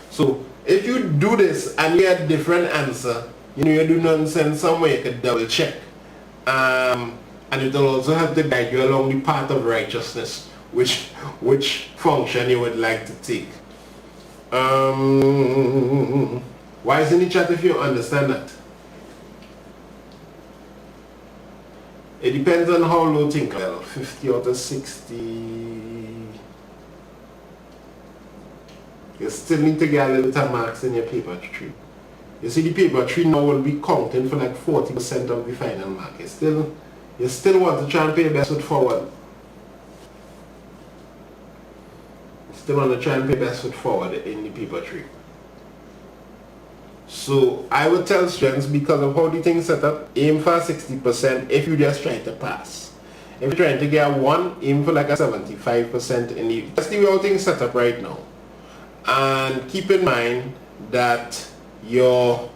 So if you do this and you get a different answer, you know you do nonsense somewhere, you can double check. And it will also have to guide you along the path of righteousness, which function you would like to take. Why is in the chat if you understand that? It depends on how low think level. 50 out of 60. You still need to get a little bit of marks in your paper 3. You see the paper 3 now will be counting for like 40% of the final mark. You still want to try and pay your best foot forward. You still want to try and pay your best foot forward in the paper 3. So I would tell students, because of how the thing set up, aim for 60% if you just try to pass. If you're trying to get a 1, aim for like a 75% in the... That's the way how things set up right now. And keep in mind that your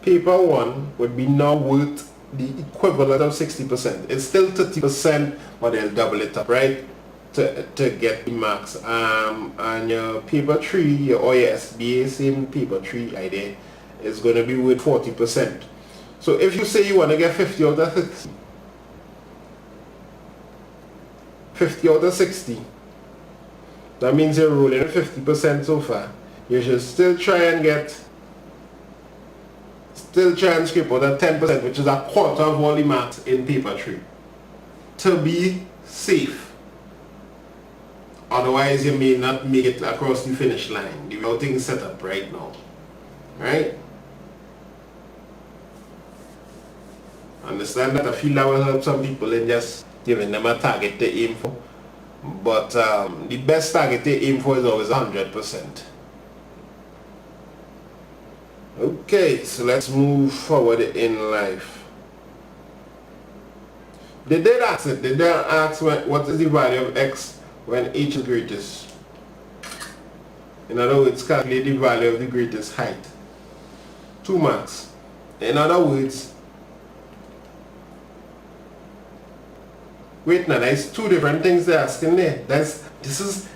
paper 1 would be now worth the equivalent of 60%. It's still 30%, but they'll double it up, right? To get the marks. And your paper 3 or your SBA, same paper 3 idea, is going to be worth 40%. So if you say you want to get 50 out of 60, 50 out of 60, that means you're rolling at 50% so far. You should still try and scrape out that 10%, which is a quarter of all the marks in paper 3, to be safe. Otherwise you may not make it across the finish line. The whole thing is set up right now. Right? Understand that? I feel that will help some people in just giving them a target to aim for. But the best target to aim for is always 100%. Okay, so let's move forward in life. They did ask it. They did ask what is the value of x when h is greatest. In other words, calculate the value of the greatest height. 2 marks. In other words, wait now, there's 2 different things they're asking there. This was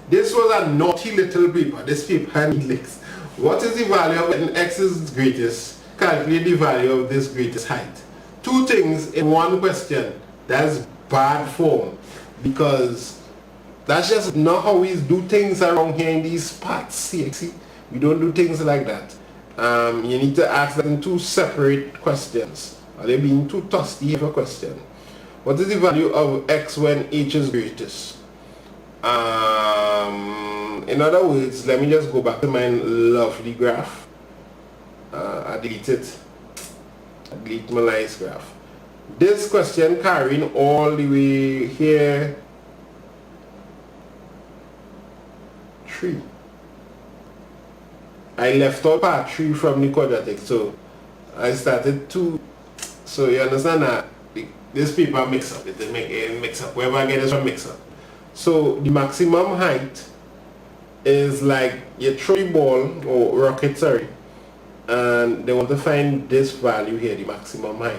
a naughty little paper. This paper needs. What is the value of when x is greatest? Calculate the value of this greatest height. 2 things in 1 question. That's bad form, because that's just not how we do things around here in these parts. CXC, we don't do things like that. You need to ask them in 2 separate questions. Are they being too toasty of a question? What is the value of x when h is greatest? In other words, let me just go back to my lovely graph. I delete it. I delete my nice graph. This question carrying all the way here 3. I left out part 3 from the quadratic, so I started 2. So you understand that this paper mix up. It mix up. Wherever I get this from mix up. So the maximum height is like you throw the ball or rocket, sorry, and they want to find this value here, the maximum height.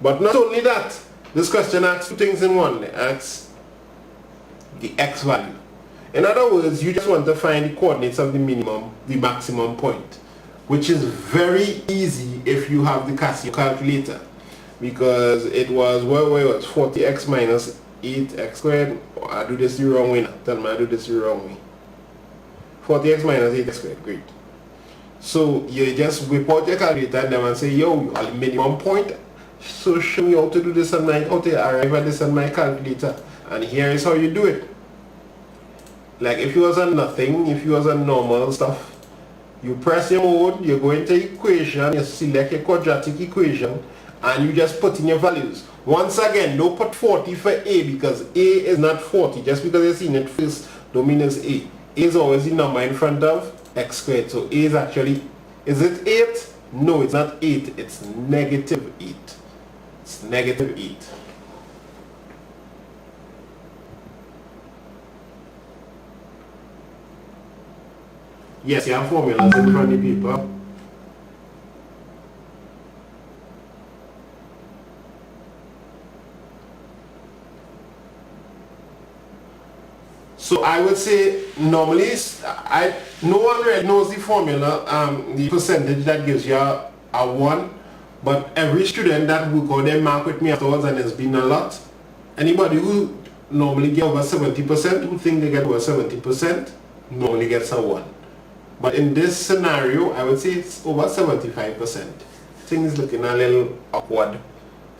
But not only that, this question asks two things in one. It asks the x value. In other words, you just want to find the coordinates of the maximum point, which is very easy if you have the Casio calculator, because it was 40x minus 8x squared. Oh, I do this the wrong way now. Tell me I do this the wrong way. 40x minus 8x squared. Great. So you just whip out your calculator and then say, yo, you are minimum point. So show me how to do this on how to arrive at this on my calculator. And here is how you do it. Like if you was on nothing, if you was on normal stuff, you press your mode, you go into equation, you select your quadratic equation, and you just put in your values. Once again, don't put 40 for A, because A is not 40. Just because you've seen it first, don't mean it's A. A is always the number in front of x squared. So A is actually, is it 8? No, it's not 8, it's negative 8. It's negative 8. Yes, you have formulas in front of the paper. So I would say normally no one really knows the formula, the percentage that gives you a 1, but every student that will go there mark with me afterwards, and it's been a lot. Anybody who normally get over 70%, who think they get over 70%, normally gets a 1. But in this scenario, I would say it's over 75%. Things looking a little awkward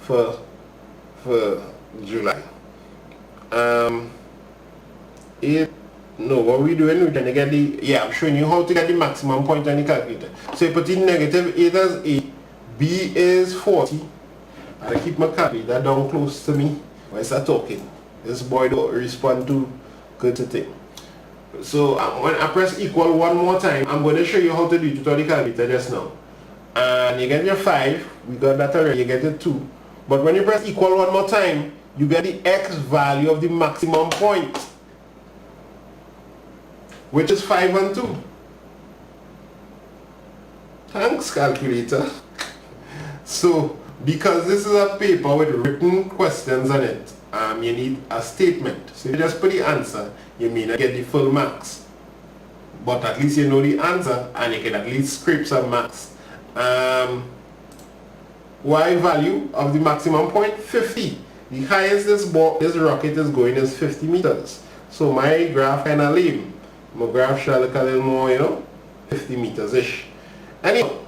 for July. What we're doing, we're trying to get the, I'm showing you how to get the maximum point on the calculator. So you put in negative 8 as A, B is 40. I keep my calculator down close to me when I start talking. This boy don't respond to good to thing. So when I press equal one more time, I'm going to show you how to do it without the calculator just now. And you get your 5, we got that already, you get your 2. But when you press equal one more time, you get the x value of the maximum point, which is 5 and 2. Thanks, calculator. So, because this is a paper with written questions on it, you need a statement. So you just put the answer, you may not get the full marks, but at least you know the answer and you can at least scrape some marks. Y value of the maximum point, 50. The highest this rocket is going is 50 meters. So my graph kind of lame. My graph shall look a little more, 50 meters-ish. Anyway,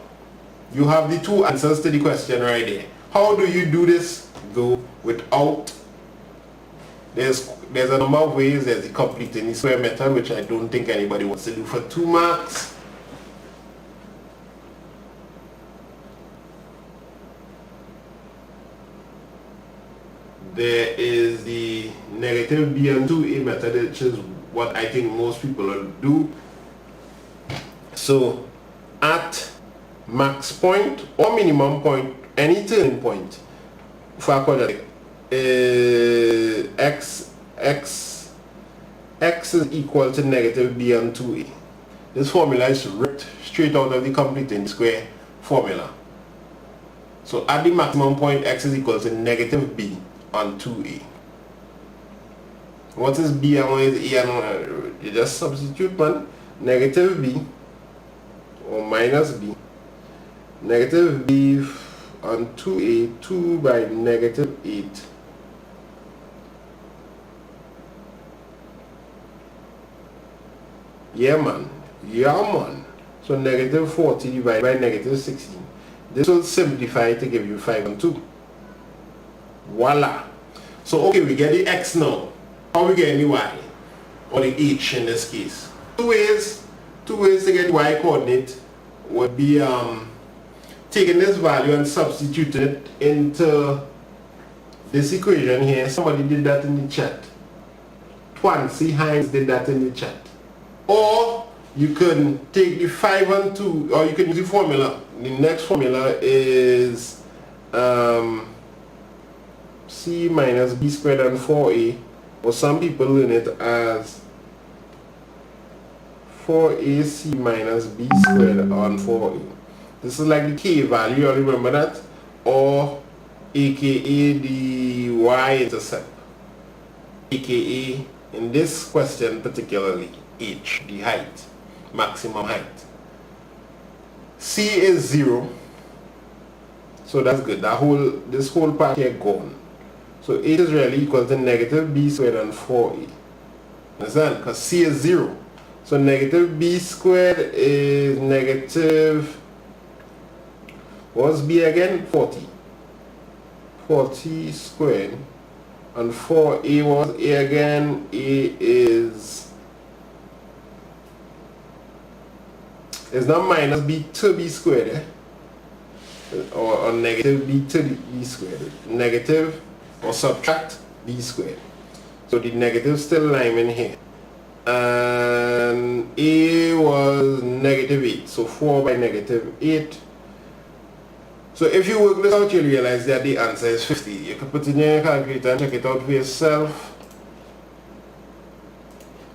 you have the two answers to the question right there. How do you do this though without, there's a number of ways. There's the completing the square method, which I don't think anybody wants to do for 2 marks. There is the negative b and 2a method, which is what I think most people will do. So at max point or minimum point, any turning point for a quadratic, x is equal to negative b and 2a. This formula is ripped straight out of the completing square formula. So at the maximum point, x is equal to negative b on 2a. What is b and what is a? And you just substitute, man. Negative b or minus b. Negative b on 2a, 2 by negative 8. Yeah, man. So negative 40 divided by negative 16. This will simplify to give you 5 and 2. Voila. So okay, we get the x now. How we get the y? Or the h in this case. Two ways to get y coordinate would be taking this value and substituting it into this equation here. Somebody did that in the chat. Twancy Hines did that in the chat. Or you can take the 5 and 2, or you can use the formula. The next formula is c minus b squared and 4a, or some people learn it as 4ac minus b squared on 4a. This is like the k value, you remember that? Or aka the y-intercept, aka in this question particularly h, the height, maximum height. C is 0, so that's good. This whole part here gone. So h is really equal to negative b squared on 4a. Understand? Because c is 0. So negative b squared is negative, what's b again? 40. 40 squared. And 4a was a again. A is not minus b to b squared, eh? or negative b to b squared. Negative or subtract b squared. So the negative still lying in here. And a was negative 8. So 4 by negative 8. So if you work this out, you'll realize that the answer is 50. You can put it in your calculator and check it out for yourself.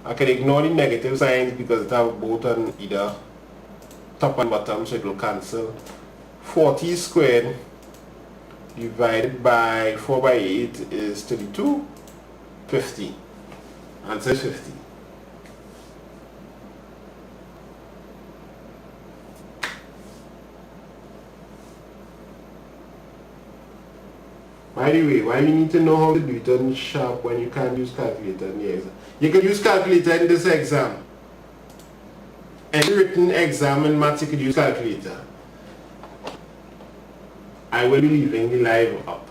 I can ignore the negative signs because it have both on either top and bottom, so it will cancel. 40 squared divided by 4 by 8 is 32. 50. Answer is 50. By the way, why you need to know how to do it on sharp when you can't use calculator in the exam? You can use calculator in this exam. Any written exam in maths you could use calculator. I will be leaving the live up.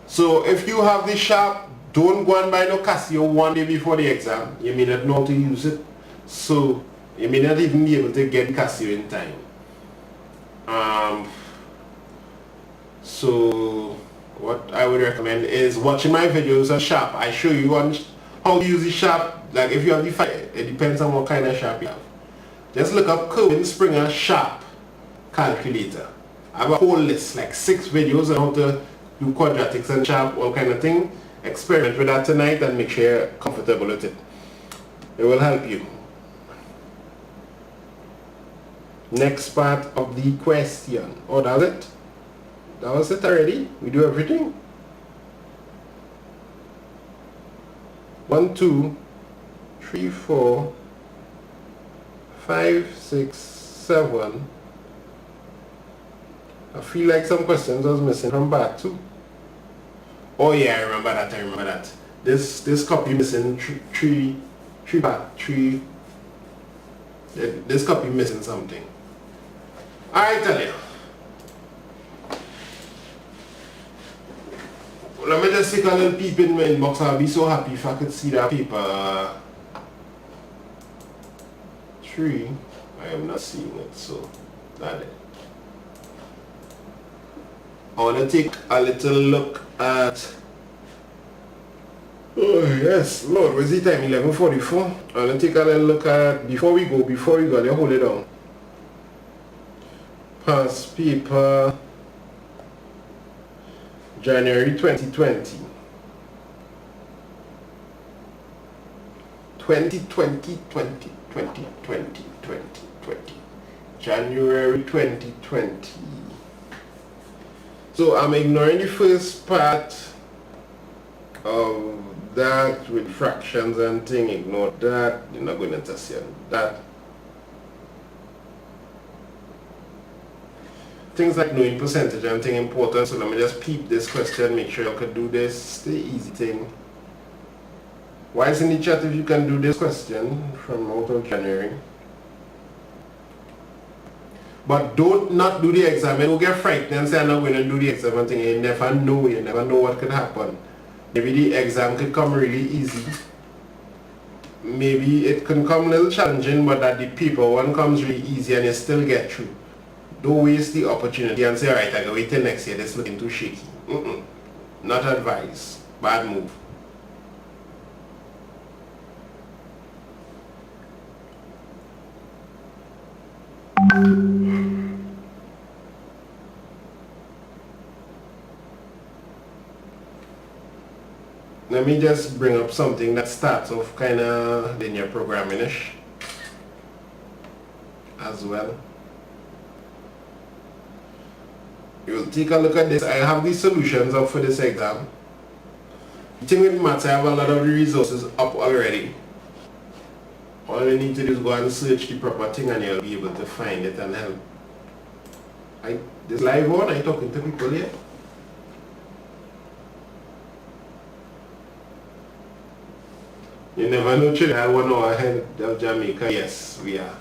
So if you have the sharp, don't go and buy no Casio one day before the exam. You may not know how to use it. So you may not even be able to get Casio in time. So what I would recommend is watching my videos on sharp. I show you on how to use the sharp. Like if you have the file, it depends on what kind of sharp you have. Just look up Kerwin Springer sharp calculator. I have a whole list, like 6 videos on how to do quadratics and sharp, all kind of thing. Experiment with that tonight and make sure you're comfortable with it. It will help you. Next part of the question. Oh, that's it? That was it already? We do everything? 1, 2, 3, 4, 5, 6, 7. I feel like some questions was missing from part 2. Oh yeah, I remember that. This copy missing 3. This copy missing something. I tell you. Let me just take a little peep in my inbox. I'll be so happy if I could see that paper 3. I am not seeing it, so that it. I want to take a little look at. Oh yes, Lord, where's the time? 11:44. I want to take a little look at before we go. Let's hold it down. Past paper January 2020. 2020. January 2020. So I'm ignoring the first part of that with fractions and thing. Ignore that. You're not going to intercede that. Things like knowing percentage and thing important. So let me just peep this question. Make sure you can do this. The easy thing. Why is in the chat if you can do this question from out of January? But don't not do the exam. Don't get frightened and say I'm not going to do the exam and thing. You never know what could happen. Maybe the exam could come really easy. Maybe it can come a little challenging, but that the paper one comes really easy and you still get through. Don't waste the opportunity and say, alright, I can wait till next year. This is looking too shaky. Not advice. Bad move. let me just bring up something that starts off kind of linear programming-ish as well. You'll take a look at this. I have these solutions up for this exam. The thing with maths, I have a lot of the resources up already. All you need to do is go and search the proper thing and you'll be able to find it and help. This live on, I'm talking to people here. You never know, children. I 1 hour ahead of Jamaica. Yes, we are.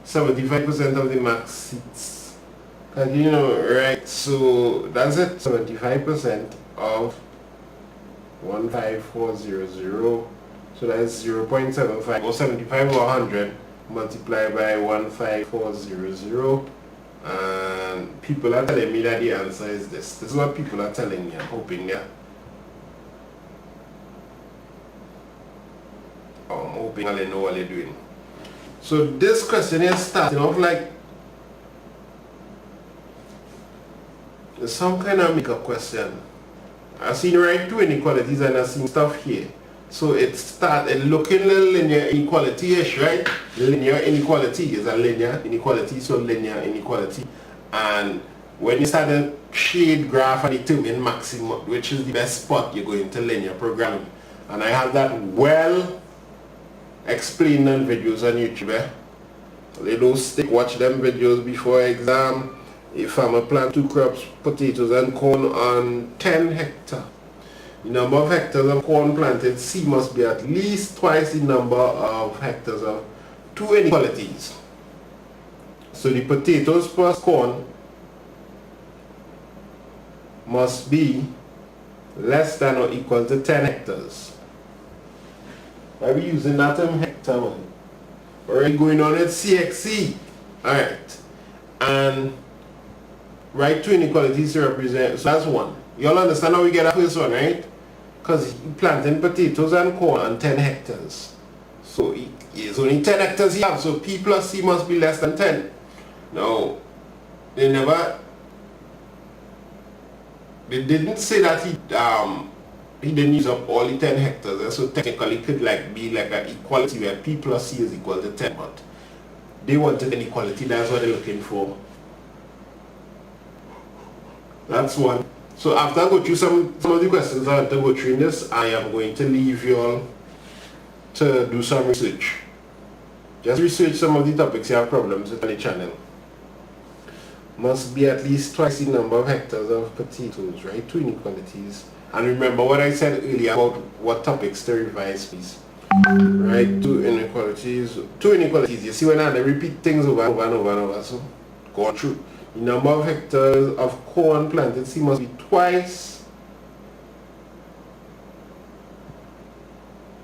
75% of the max seats. And you know, right, so that's it. 75% of 15400. So that's 0.75 or 75 or 100 multiplied by 15400. And people are telling me that the answer is this. This is what people are telling me. I'm hoping, yeah. I'm hoping they know what they're doing. So this question is starting off like some kind of make-up question. I've seen right two inequalities and I've seen stuff here. So it started looking a linear inequality-ish, right? Linear inequality is a linear inequality, so linear inequality. And when you start to shade graph and determine maximum, which is the best spot, you're going to linear programming. And I have that well explained on videos on YouTube. They don't stick, watch them videos before exam. A farmer plant 2 crops, potatoes and corn on 10 hectares. The number of hectares of corn planted, C must be at least twice the number of hectares of 2 inequalities. So the potatoes plus corn must be less than or equal to 10 hectares. Why are we using that term hectare, man? Already going on at CXC. Alright. And write 2 inequalities to represent, so that's 1. You all understand how we get that first one, right? Because you're planting potatoes and corn on 10 hectares. So it's only 10 hectares you have, so P plus C must be less than 10. Now, they didn't say that he didn't use up all the 10 hectares, so technically it could be like an equality where P plus C is equal to 10, but they wanted an equality, that's what they're looking for. That's 1. So after I go through some of the questions I want to go through in this, I am going to leave you all to do some research. Just research some of the topics you have problems with on the channel. Must be at least twice the number of hectares of potatoes, right? 2 inequalities. And remember what I said earlier about what topics to revise, please. Right, 2 inequalities. 2 inequalities. You see when I repeat things over and over and over and over, so go on through. The number of hectares of corn planted, C must be twice.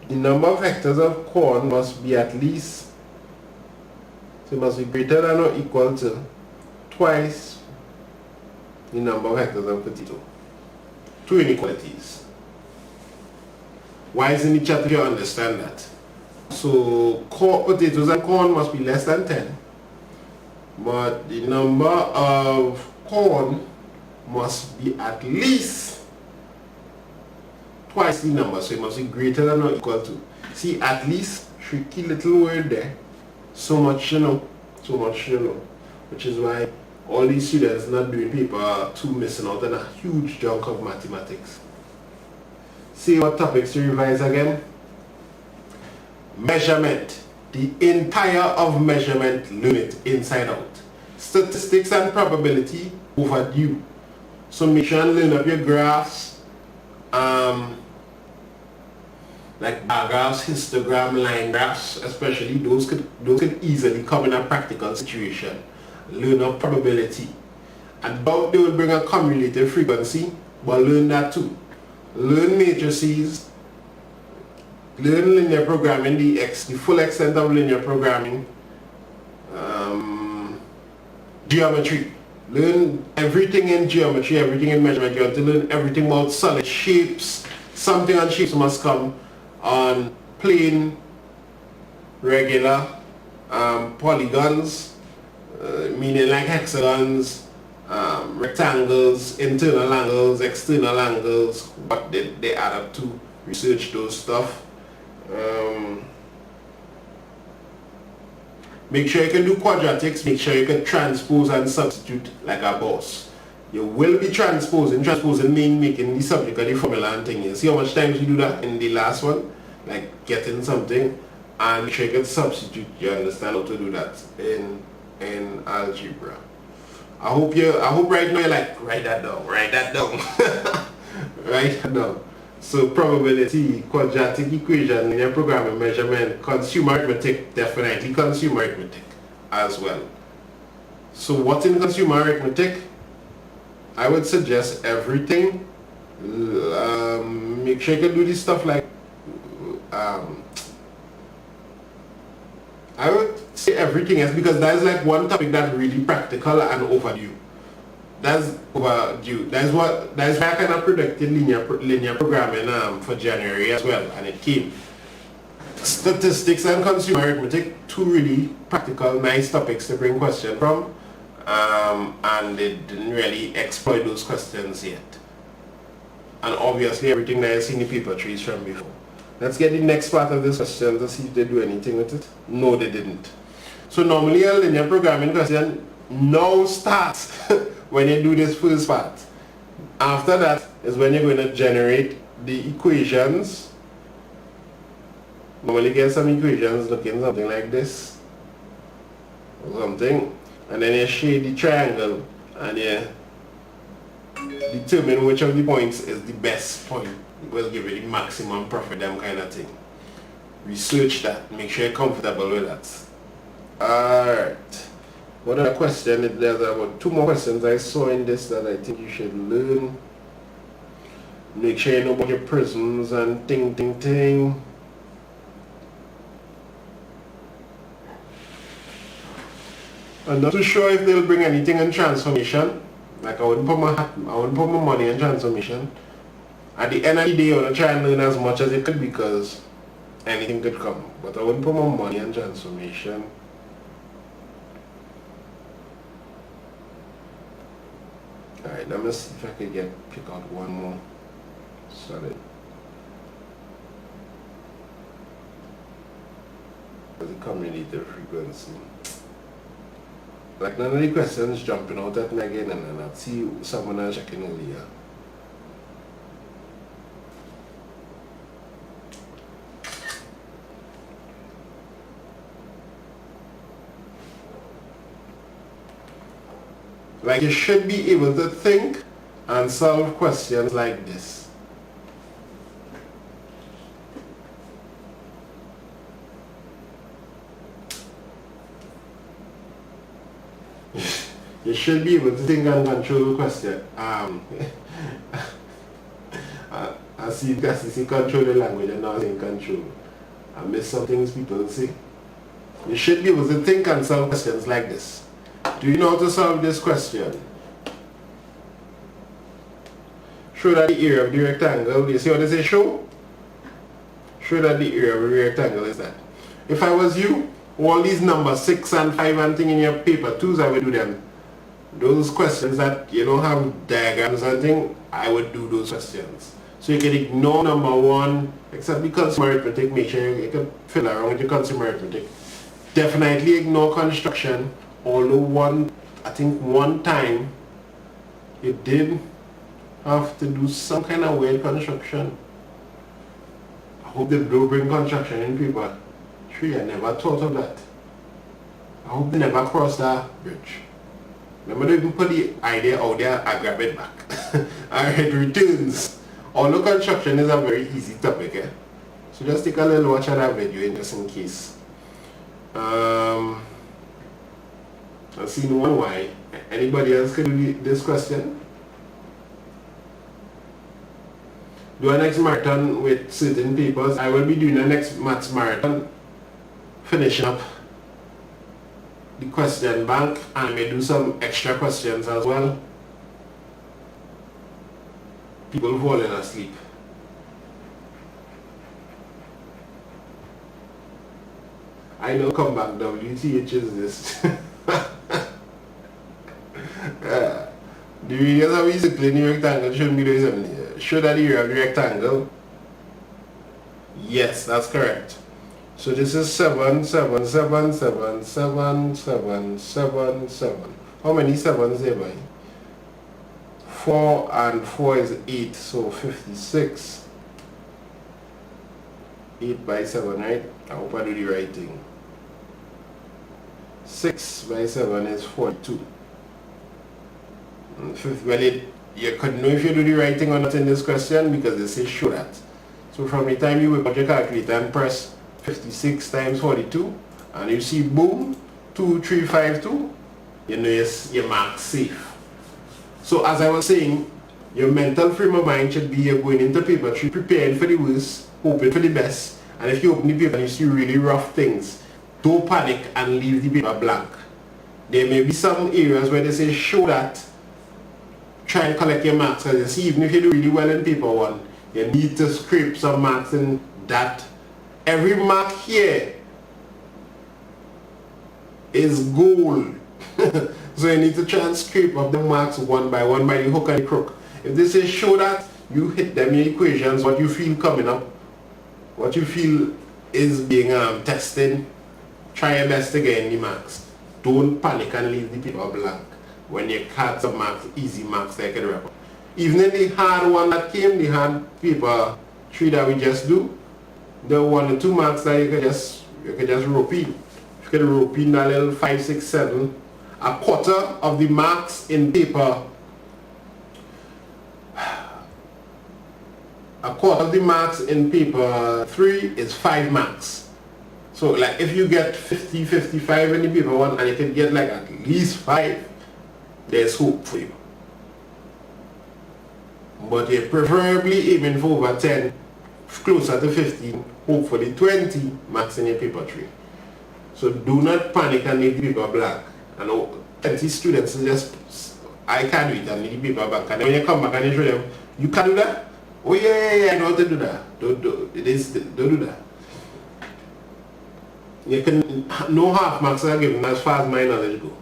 The number of hectares of corn must be at least, so it must be greater than or equal to twice the number of hectares of potato. 2 inequalities. Why is in the chat if you understand that? So potatoes and corn must be less than 10. But the number of corn must be at least twice the number, so it must be greater than or equal to. See, at least, tricky little word there. So much you know, which is why all these students not doing paper 2 missing out on a huge chunk of mathematics. See what topics to revise again? Measurement. The entire of measurement, learn it inside out. Statistics and probability, overdue. So make sure and learn up your graphs, like bar graphs, histogram, line graphs, especially those could easily come in a practical situation. Learn up probability. And doubt they will bring a cumulative frequency, but learn that too. Learn matrices. Learn linear programming, the full extent of linear programming, geometry. Learn everything in geometry, everything in measurement. You have to learn everything about solid shapes. Something on shapes must come on plane, regular, polygons, meaning like hexagons, rectangles, internal angles, external angles, what did they add up to, research those stuff. Make sure you can do quadratics, make sure you can transpose and substitute like a boss. You will be transposing mean making the subject of the formula and thing. You see how much times you do that in the last one? Like getting something, and make sure you can substitute, you understand how to do that in algebra. I hope right now you're like, write that down. Write that down. So probability, quadratic equation, linear programming, measurement, consumer arithmetic, definitely consumer arithmetic as well. So what in consumer arithmetic? I would suggest everything. Make sure you can do this stuff like, I would say everything else, because that is like one topic that's really practical and overdue. That's overdue. That's why I kind of predicted linear programming for January as well, and it came. Statistics and consumer arithmetic, two really practical, nice topics to bring questions from, and they didn't really exploit those questions yet. And obviously everything that I've seen the paper trees from before. Let's get the next part of this question to see if they do anything with it. No, they didn't. So normally a linear programming question now starts when you do this first part. After that is when you're going to generate the equations. Normally get some equations looking something like this or something, and then you shade the triangle and you determine which of the points is the best point. It will give you the maximum profit, them kind of thing. Research that, make sure you're comfortable with that. Alright, what other question? There's about 2 more questions I saw in this that I think you should learn. Make sure you know about your prisms and ting. I'm not too sure if they'll bring anything in transformation. Like I wouldn't put my money in transformation. At the end of the day I want to try and learn as much as it could, because anything could come. But I wouldn't put my money in transformation. Alright, let me see if I can pick out one more solid. The commutative frequency. Like none of the questions jumping out at me again, and then I'll see someone else checking earlier. Like you should be able to think and solve questions like this. You should be able to think and control the question. I see control the language and now saying control. I miss some things people say. You should be able to think and solve questions like this. Do you know how to solve this question? Show that the area of the rectangle, you see what they say show? Show that the area of the rectangle is that. If I was you, all these numbers 6 and 5 and thing in your paper 2s, I would do them. Those questions that you don't have diagrams and thing, I would do those questions. So you can ignore number 1, except the consumer arithmetic. Make sure you can fill around with your consumer arithmetic. Definitely ignore construction, although I think one time you did have to do some kind of weird construction. I hope they don't bring construction in paper 3. I never thought of that. I hope they never cross that bridge. Remember, they even put the idea out there, I grab it back. And it returns. Although construction is a very easy topic, eh? So just take a little watch of that video just in case. I've seen one why. Anybody else can do this question? Do a next marathon with certain papers. I will be doing the next maths marathon, finishing up the question bank, and I may do some extra questions as well. People falling asleep. I know, come back, WTH is this. The radius of basically the rectangle should be the show that the area of the rectangle. Yes, that's correct. So this is 7, 7, 7, 7, 7, 7, 7, 7. How many 7s there by? 4 and 4 is 8, so 56. 8 by 7, right? I hope I do the right thing. 6 by 7 is 42. Well, you could know if you do the right thing or not in this question because they say show that. So from the time you whip out your calculator and press 56 times 42 and you see boom, 2352, you know your mark safe. So as I was saying, your mental frame of mind should be you're going into paper 3 preparing for the worst, hoping for the best, and if you open the paper and you see really rough things, don't panic and leave the paper blank. There may be some areas where they say show that, try and collect your marks, because you see even if you do really well in paper 1, you need to scrape some marks in that. Every mark here is gold. So you need to try and scrape up the marks one by the hook and the crook. If they say show that, you hit them in equations, what you feel coming up, what you feel is being tested, try your best to get in the marks. Don't panic and leave the paper blank when you cut some marks, easy marks like a wrap up. Even in the hard one that came, the hard paper 3 that we just do, the 1 and 2 marks that you could just rope in. You could rope in a little 5, 6, 7. A quarter of the marks in paper, a quarter of the marks in paper 3 is 5 marks. So like if you get 50, 55 in the paper 1 and you can get like at least 5, there's hope for you. But you're preferably aiming for over 10, closer to 15, hopefully 20 marks in your paper 3. So do not panic and leave the paper blank. I know 20 students just, I can't do it and leave the paper blank. And then when you come back and you show them, you can do that? Oh yeah, I know how to do that. Don't do that. You can, no half marks are given as far as my knowledge go.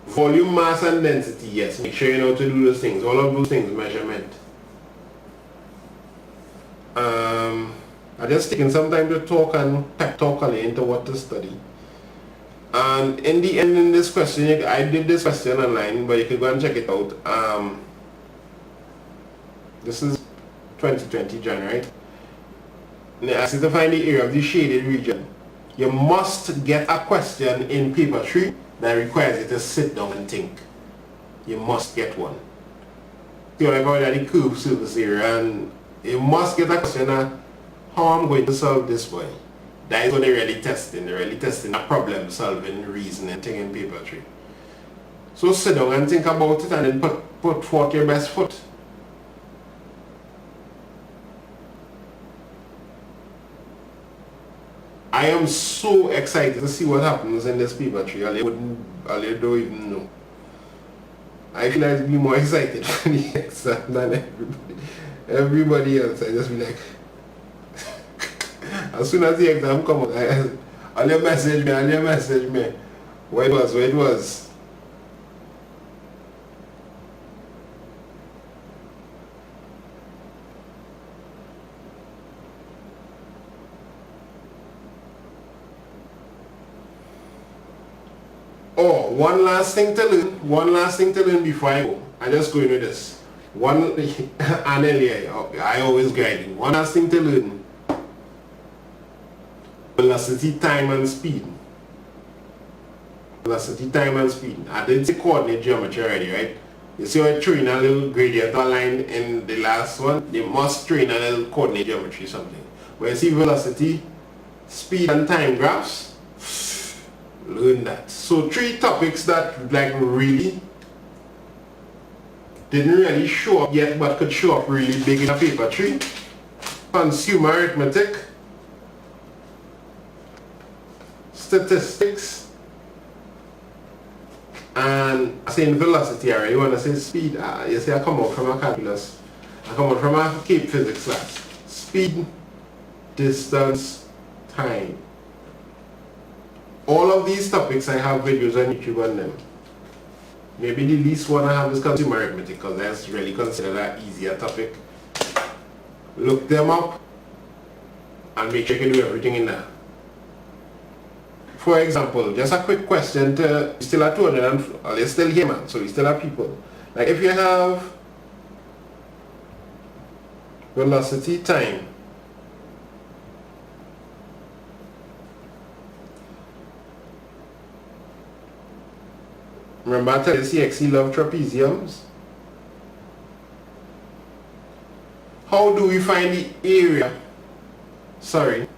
Volume, mass and density, yes. Make sure you know how to do those things. All of those things, measurement. I just taken some time to talk and pep talk into what to study. And in the end, in this question, I did this question online, but you can go and check it out. This is 2020 January. And they ask you to find the area of the shaded region. You must get a question in paper 3 that requires you to sit down and think. You must get one. You like how the curve surface area, and you must get a question of how I'm going to solve this way. That is what they're really testing. They're really testing a problem solving, reasoning thing in paper 3. So sit down and think about it and then put forth your best foot. I am so excited to see what happens in this paper 3. I don't even know. I feel like I'd be more excited for the exam than everybody else. I just be like, as soon as the exam comes out, I'll message me, where it was. Oh, one last thing to learn before I go. I just go into this. I always guide you. One last thing to learn. Velocity, time and speed. Velocity, time and speed. I didn't say coordinate geometry already, right? You see how I threw in a little gradient line in the last one? They must throw in a little coordinate geometry something. When you see velocity, speed and time graphs, learn that. So 3 topics that like really didn't really show up yet but could show up really big in a paper 3. Consumer arithmetic, statistics, and I say velocity already. When I say speed, you see I come out from a calculus. I come out from a Cape Physics class. Speed, distance, time. All of these topics I have videos on YouTube on them. Maybe the least one I have is consumer arithmetic, because that's really considered an easier topic. Look them up and make sure you can do everything in there. For example, just a quick question to, you still at 200 and, well, you're still here, man, so you still have people. Like if you have velocity time, remember I tell you CXC love trapeziums? How do we find the area? Sorry,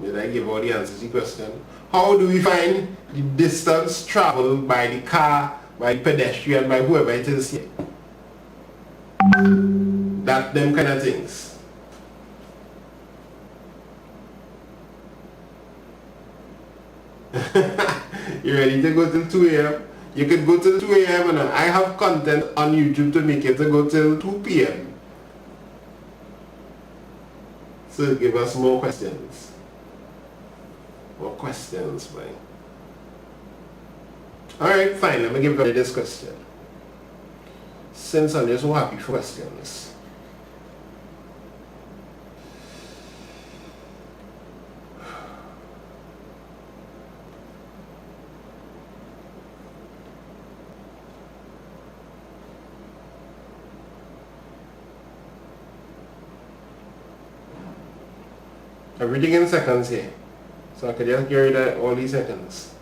did I give all the answers to the question? How do we find the distance traveled by the car, by the pedestrian, by whoever it is here? That them kind of things. You ready to go till 2 a.m.? You could go till 2 a.m. and I have content on YouTube to make it to go till 2 p.m. So give us more questions. More questions, man. Alright, fine, let me give you this question. Since I'm just so happy for questions. Everything in seconds here. So I could just get rid of all these seconds.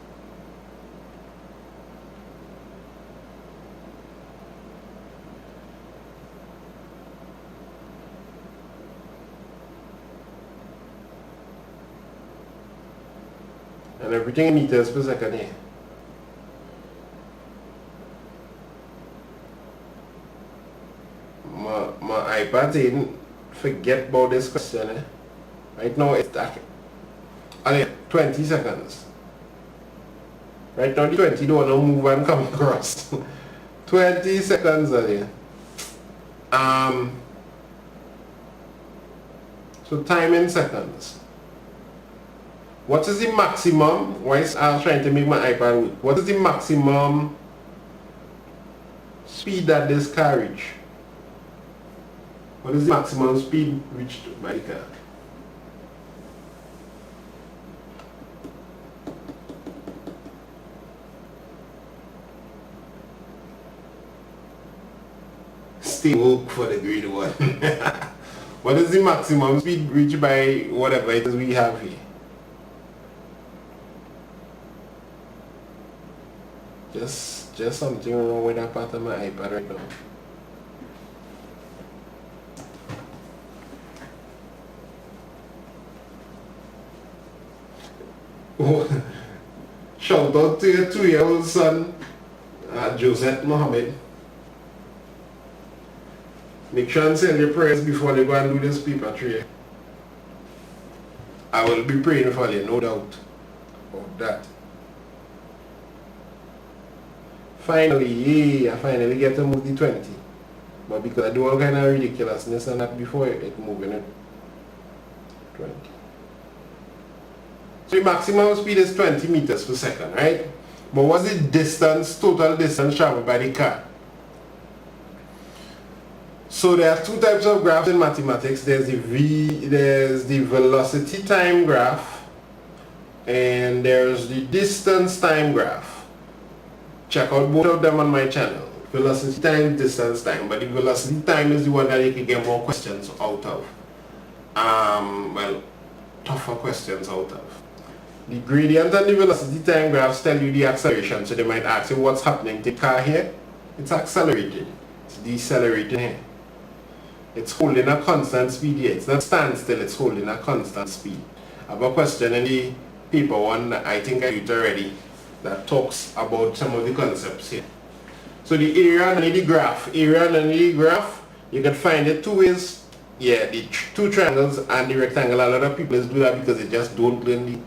And everything in meters per second here. My iPad didn't forget about this question. Eh? Right now it's 20 seconds. Right now the 20 don't want to move and come across. 20 seconds earlier. So time in seconds. What is the maximum? Why is I was trying to make my iPad work? What is the maximum speed that this car reach? What is the maximum speed reached by the car? Stay woke for the grade one. What is the maximum speed reached by whatever it is we have here? Just something wrong with that part of my iPad right now. Oh, shout out to your 2-year-old son, Joseph Mohammed. Make sure and send your prayers before they go and do this paper tray. I will be praying for you, no doubt about that. Finally, yay, I finally get to move the 20. But because I do all kind of ridiculousness and that before it moving it. 20. So the maximum speed is 20 meters per second, right? But what's the distance, total distance traveled by the car? So there are two types of graphs in mathematics. There's the velocity time graph, and there's the distance time graph. Check out both of them on my channel. Velocity time, distance time. But the velocity time is the one that you can get more questions out of. Well, tougher questions out of. The gradient and the velocity time graphs tell you the acceleration. So they might ask you what's happening to the car here. It's accelerating. It's decelerating here. It's holding a constant speed here. It's not standstill, it's holding a constant speed. I have a question in the paper one that I think I used already that talks about some of the concepts here. So the area and the graph. Area and the graph, you can find it two ways. Yeah, the two triangles and the rectangle. A lot of people do that because they just don't learn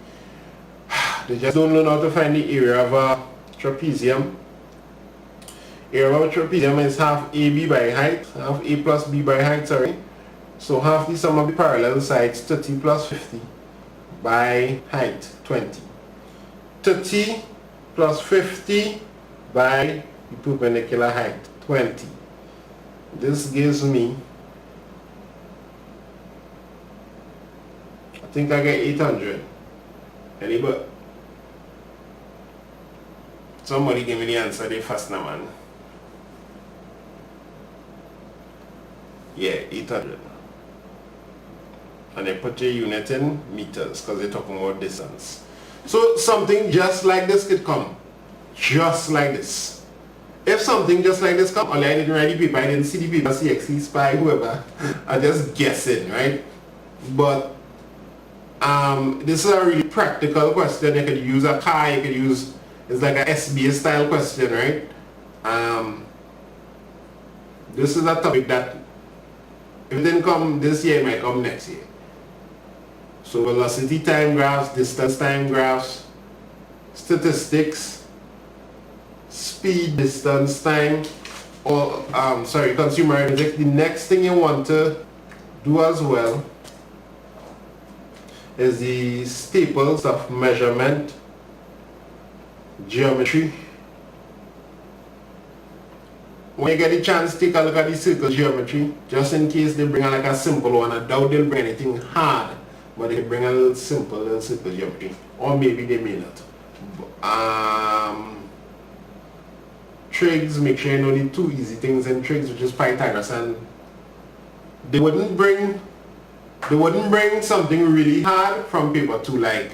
how to find the area of a trapezium. Area of a trapezium is half AB by height, half A plus B by height, sorry. So half the sum of the parallel sides, 30 plus 50 by height, 20. 30 plus 50 by the perpendicular height, 20. This gives me, I think I get 800. Anybody? Somebody give me the answer they fast now, man. Yeah, 800. And they put your unit in meters because they're talking about distance. So something just like this could come. Just like this. If something just like this come, only I didn't write the paper, I didn't see the paper, CXC, SPY, whoever. I just guessing, right? But this is a really practical question. You could use a car, you could use, it's like a SBA style question, right? This is a topic that if it didn't come this year, it might come next year. So velocity time graphs, distance time graphs, statistics, speed, distance, time, or consumer arithmetic. The next thing you want to do as well is the staples of measurement, geometry. When you get a chance, take a look at the circle geometry, just in case they bring like a simple one. I doubt they'll bring anything hard, but they bring a little simple little circle geometry, or maybe they may not. Trigs, make sure you know the two easy things in trigs, which is Pythagoras, and they wouldn't bring something really hard from paper 2. Like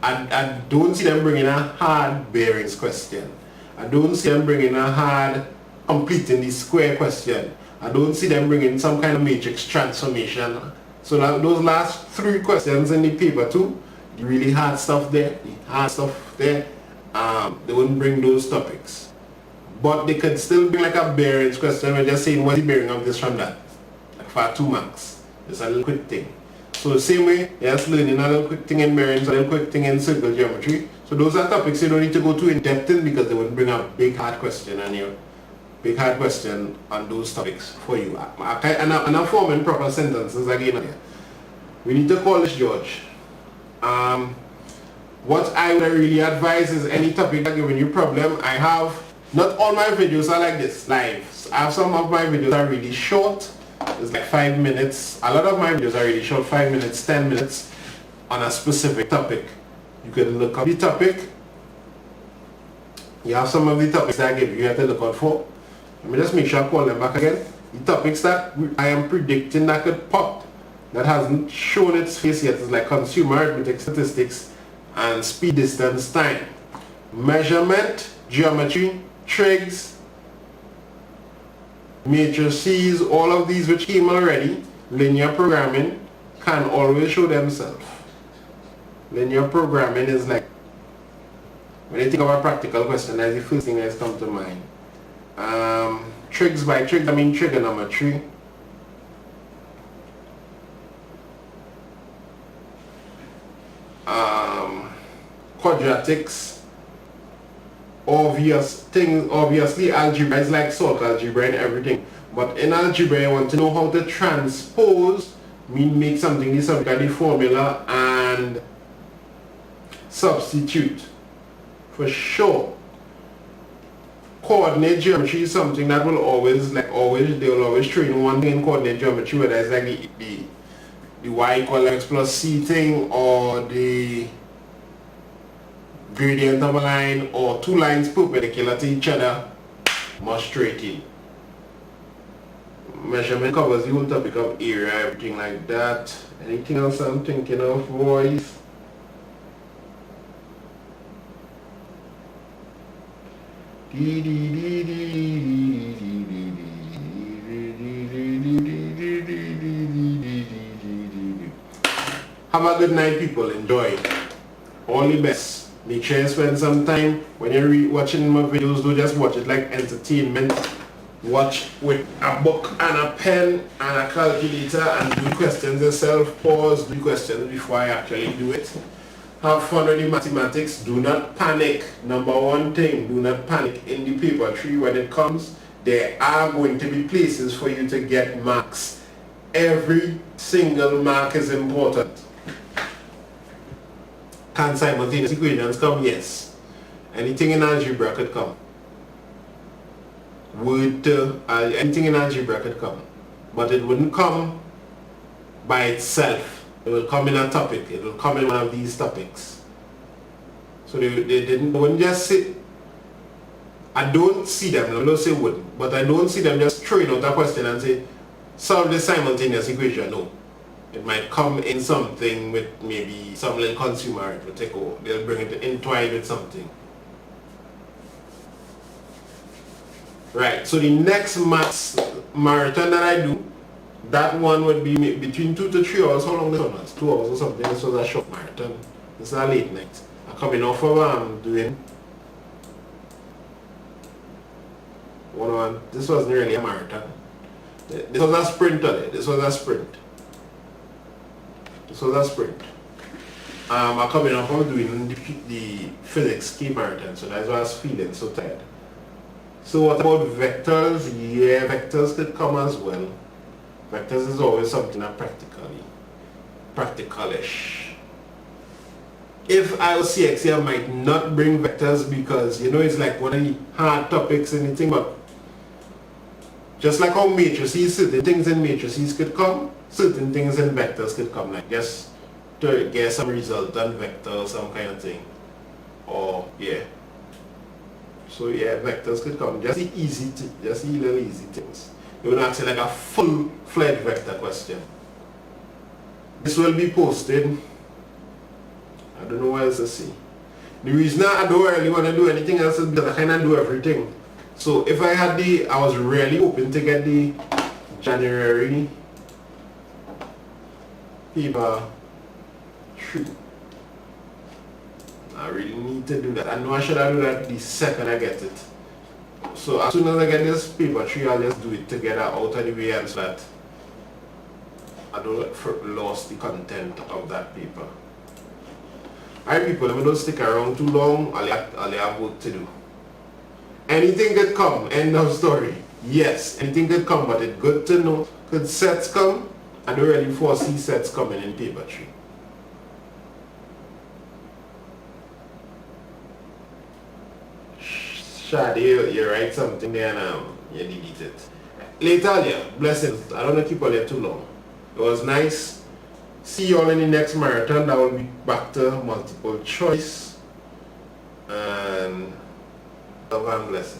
I don't see them bringing a hard bearings question. I don't see them bringing a hard completing the square question. I don't see them bringing some kind of matrix transformation. So those last 3 questions in the paper 2, the really hard stuff there, they wouldn't bring those topics. But they could still bring like a bearings question. We're just saying what's the bearing of this from that, like for 2 marks. It's a little quick thing. So the same way, you're just learning a little quick thing in bearings, a little quick thing in circle geometry. So those are topics you don't need to go too in depth in, because they wouldn't bring a big hard question on you. Big hard question on those topics for you. And I'm forming proper sentences again here. We need to call this George. What I would really advise is any topic that giving you problem. I have, not all my videos are like this, live. I have some of my videos are really short. It's like 5 minutes. A lot of my videos are really short, 5 minutes, 10 minutes on a specific topic. You can look up the topic. You have some of the topics that I give you, you have to look out for. Let me just make sure I call them back again. The topics that I am predicting that could pop, that hasn't shown its face yet, is like consumer arithmetic, statistics, and speed, distance, time. Measurement, geometry, trigs, matrices, all of these which came already, linear programming, can always show themselves. Linear programming is like, when you think of a practical question, that's the first thing that's come to mind. Trigs, by trigs I mean trigonometry. Quadratics. Obviously algebra is like sort algebra and everything. But in algebra you want to know how to transpose, make something the subject of the formula, and substitute. For sure. Coordinate geometry is something that will always, they will always train one thing in coordinate geometry, whether it's like the y equal x plus c thing, or the gradient of a line, or 2 lines perpendicular to each other, more straight in. Measurement covers the whole topic of area, everything like that. Anything else I'm thinking of, boys? Have a good night, people. Enjoy. All the best. Make sure you spend some time when you're watching my videos. Don't just watch it like entertainment. Watch with a book and a pen and a calculator, and do questions yourself. Pause, do questions before I actually do it. Have fun with the mathematics. Do not panic. Number one thing, do not panic in the paper 3 when it comes. There are going to be places for you to get marks. Every single mark is important. Can simultaneous equations come? Yes. Anything in algebra could come. word to anything in algebra could come, but it wouldn't come by itself. It will come in a topic. It will come in one of these topics. So they wouldn't just sit. I don't see them, I don't say wouldn't, but I don't see them just throwing out a question and say, solve the simultaneous equation. No. It might come in something with maybe some little consumer, it will take over. They'll bring it entwined with something. Right, so the next maths marathon that I do, that one would be between 2 to 3 hours. How long this one was? 2 hours or something. This was a short marathon. This is a late night. I'm coming off of doing one. This wasn't really a marathon. This was a sprint today. This was a sprint. This was a sprint. I'm coming off of doing the physics key marathon, so that's why I was feeling so tired. So what about vectors? Yeah, vectors could come as well. Vectors is always something that practical-ish. If I was CXC, I might not bring vectors because, you know, it's like one of the hard topics and anything, but just like how matrices, certain things in matrices could come, certain things in vectors could come, like just to get some result on vector or some kind of thing. Or, yeah. So yeah, vectors could come. Just the little easy things. You would ask like a full-fledged vector question. This will be posted. I don't know what else to say. The reason I don't really want to do anything else is because I kind of do everything. So if I had I was really hoping to get the January paper 3. I really need to do that. I know I should have do that the second I get it. So as soon as I get this paper 3, I'll just do it together out of the way and so that I don't lose the content of that paper. Alright people, if I don't stick around too long, I'll have work to do. Anything could come, end of story. Yes, anything could come, but it's good to know. Could sets come? I don't really foresee sets coming in paper 3. Shadi, you write something there and you delete it. Later, yeah, blessings. I don't want to keep on there too long. It was nice. See you all in the next marathon. That will be back to multiple choice. And love and blessings.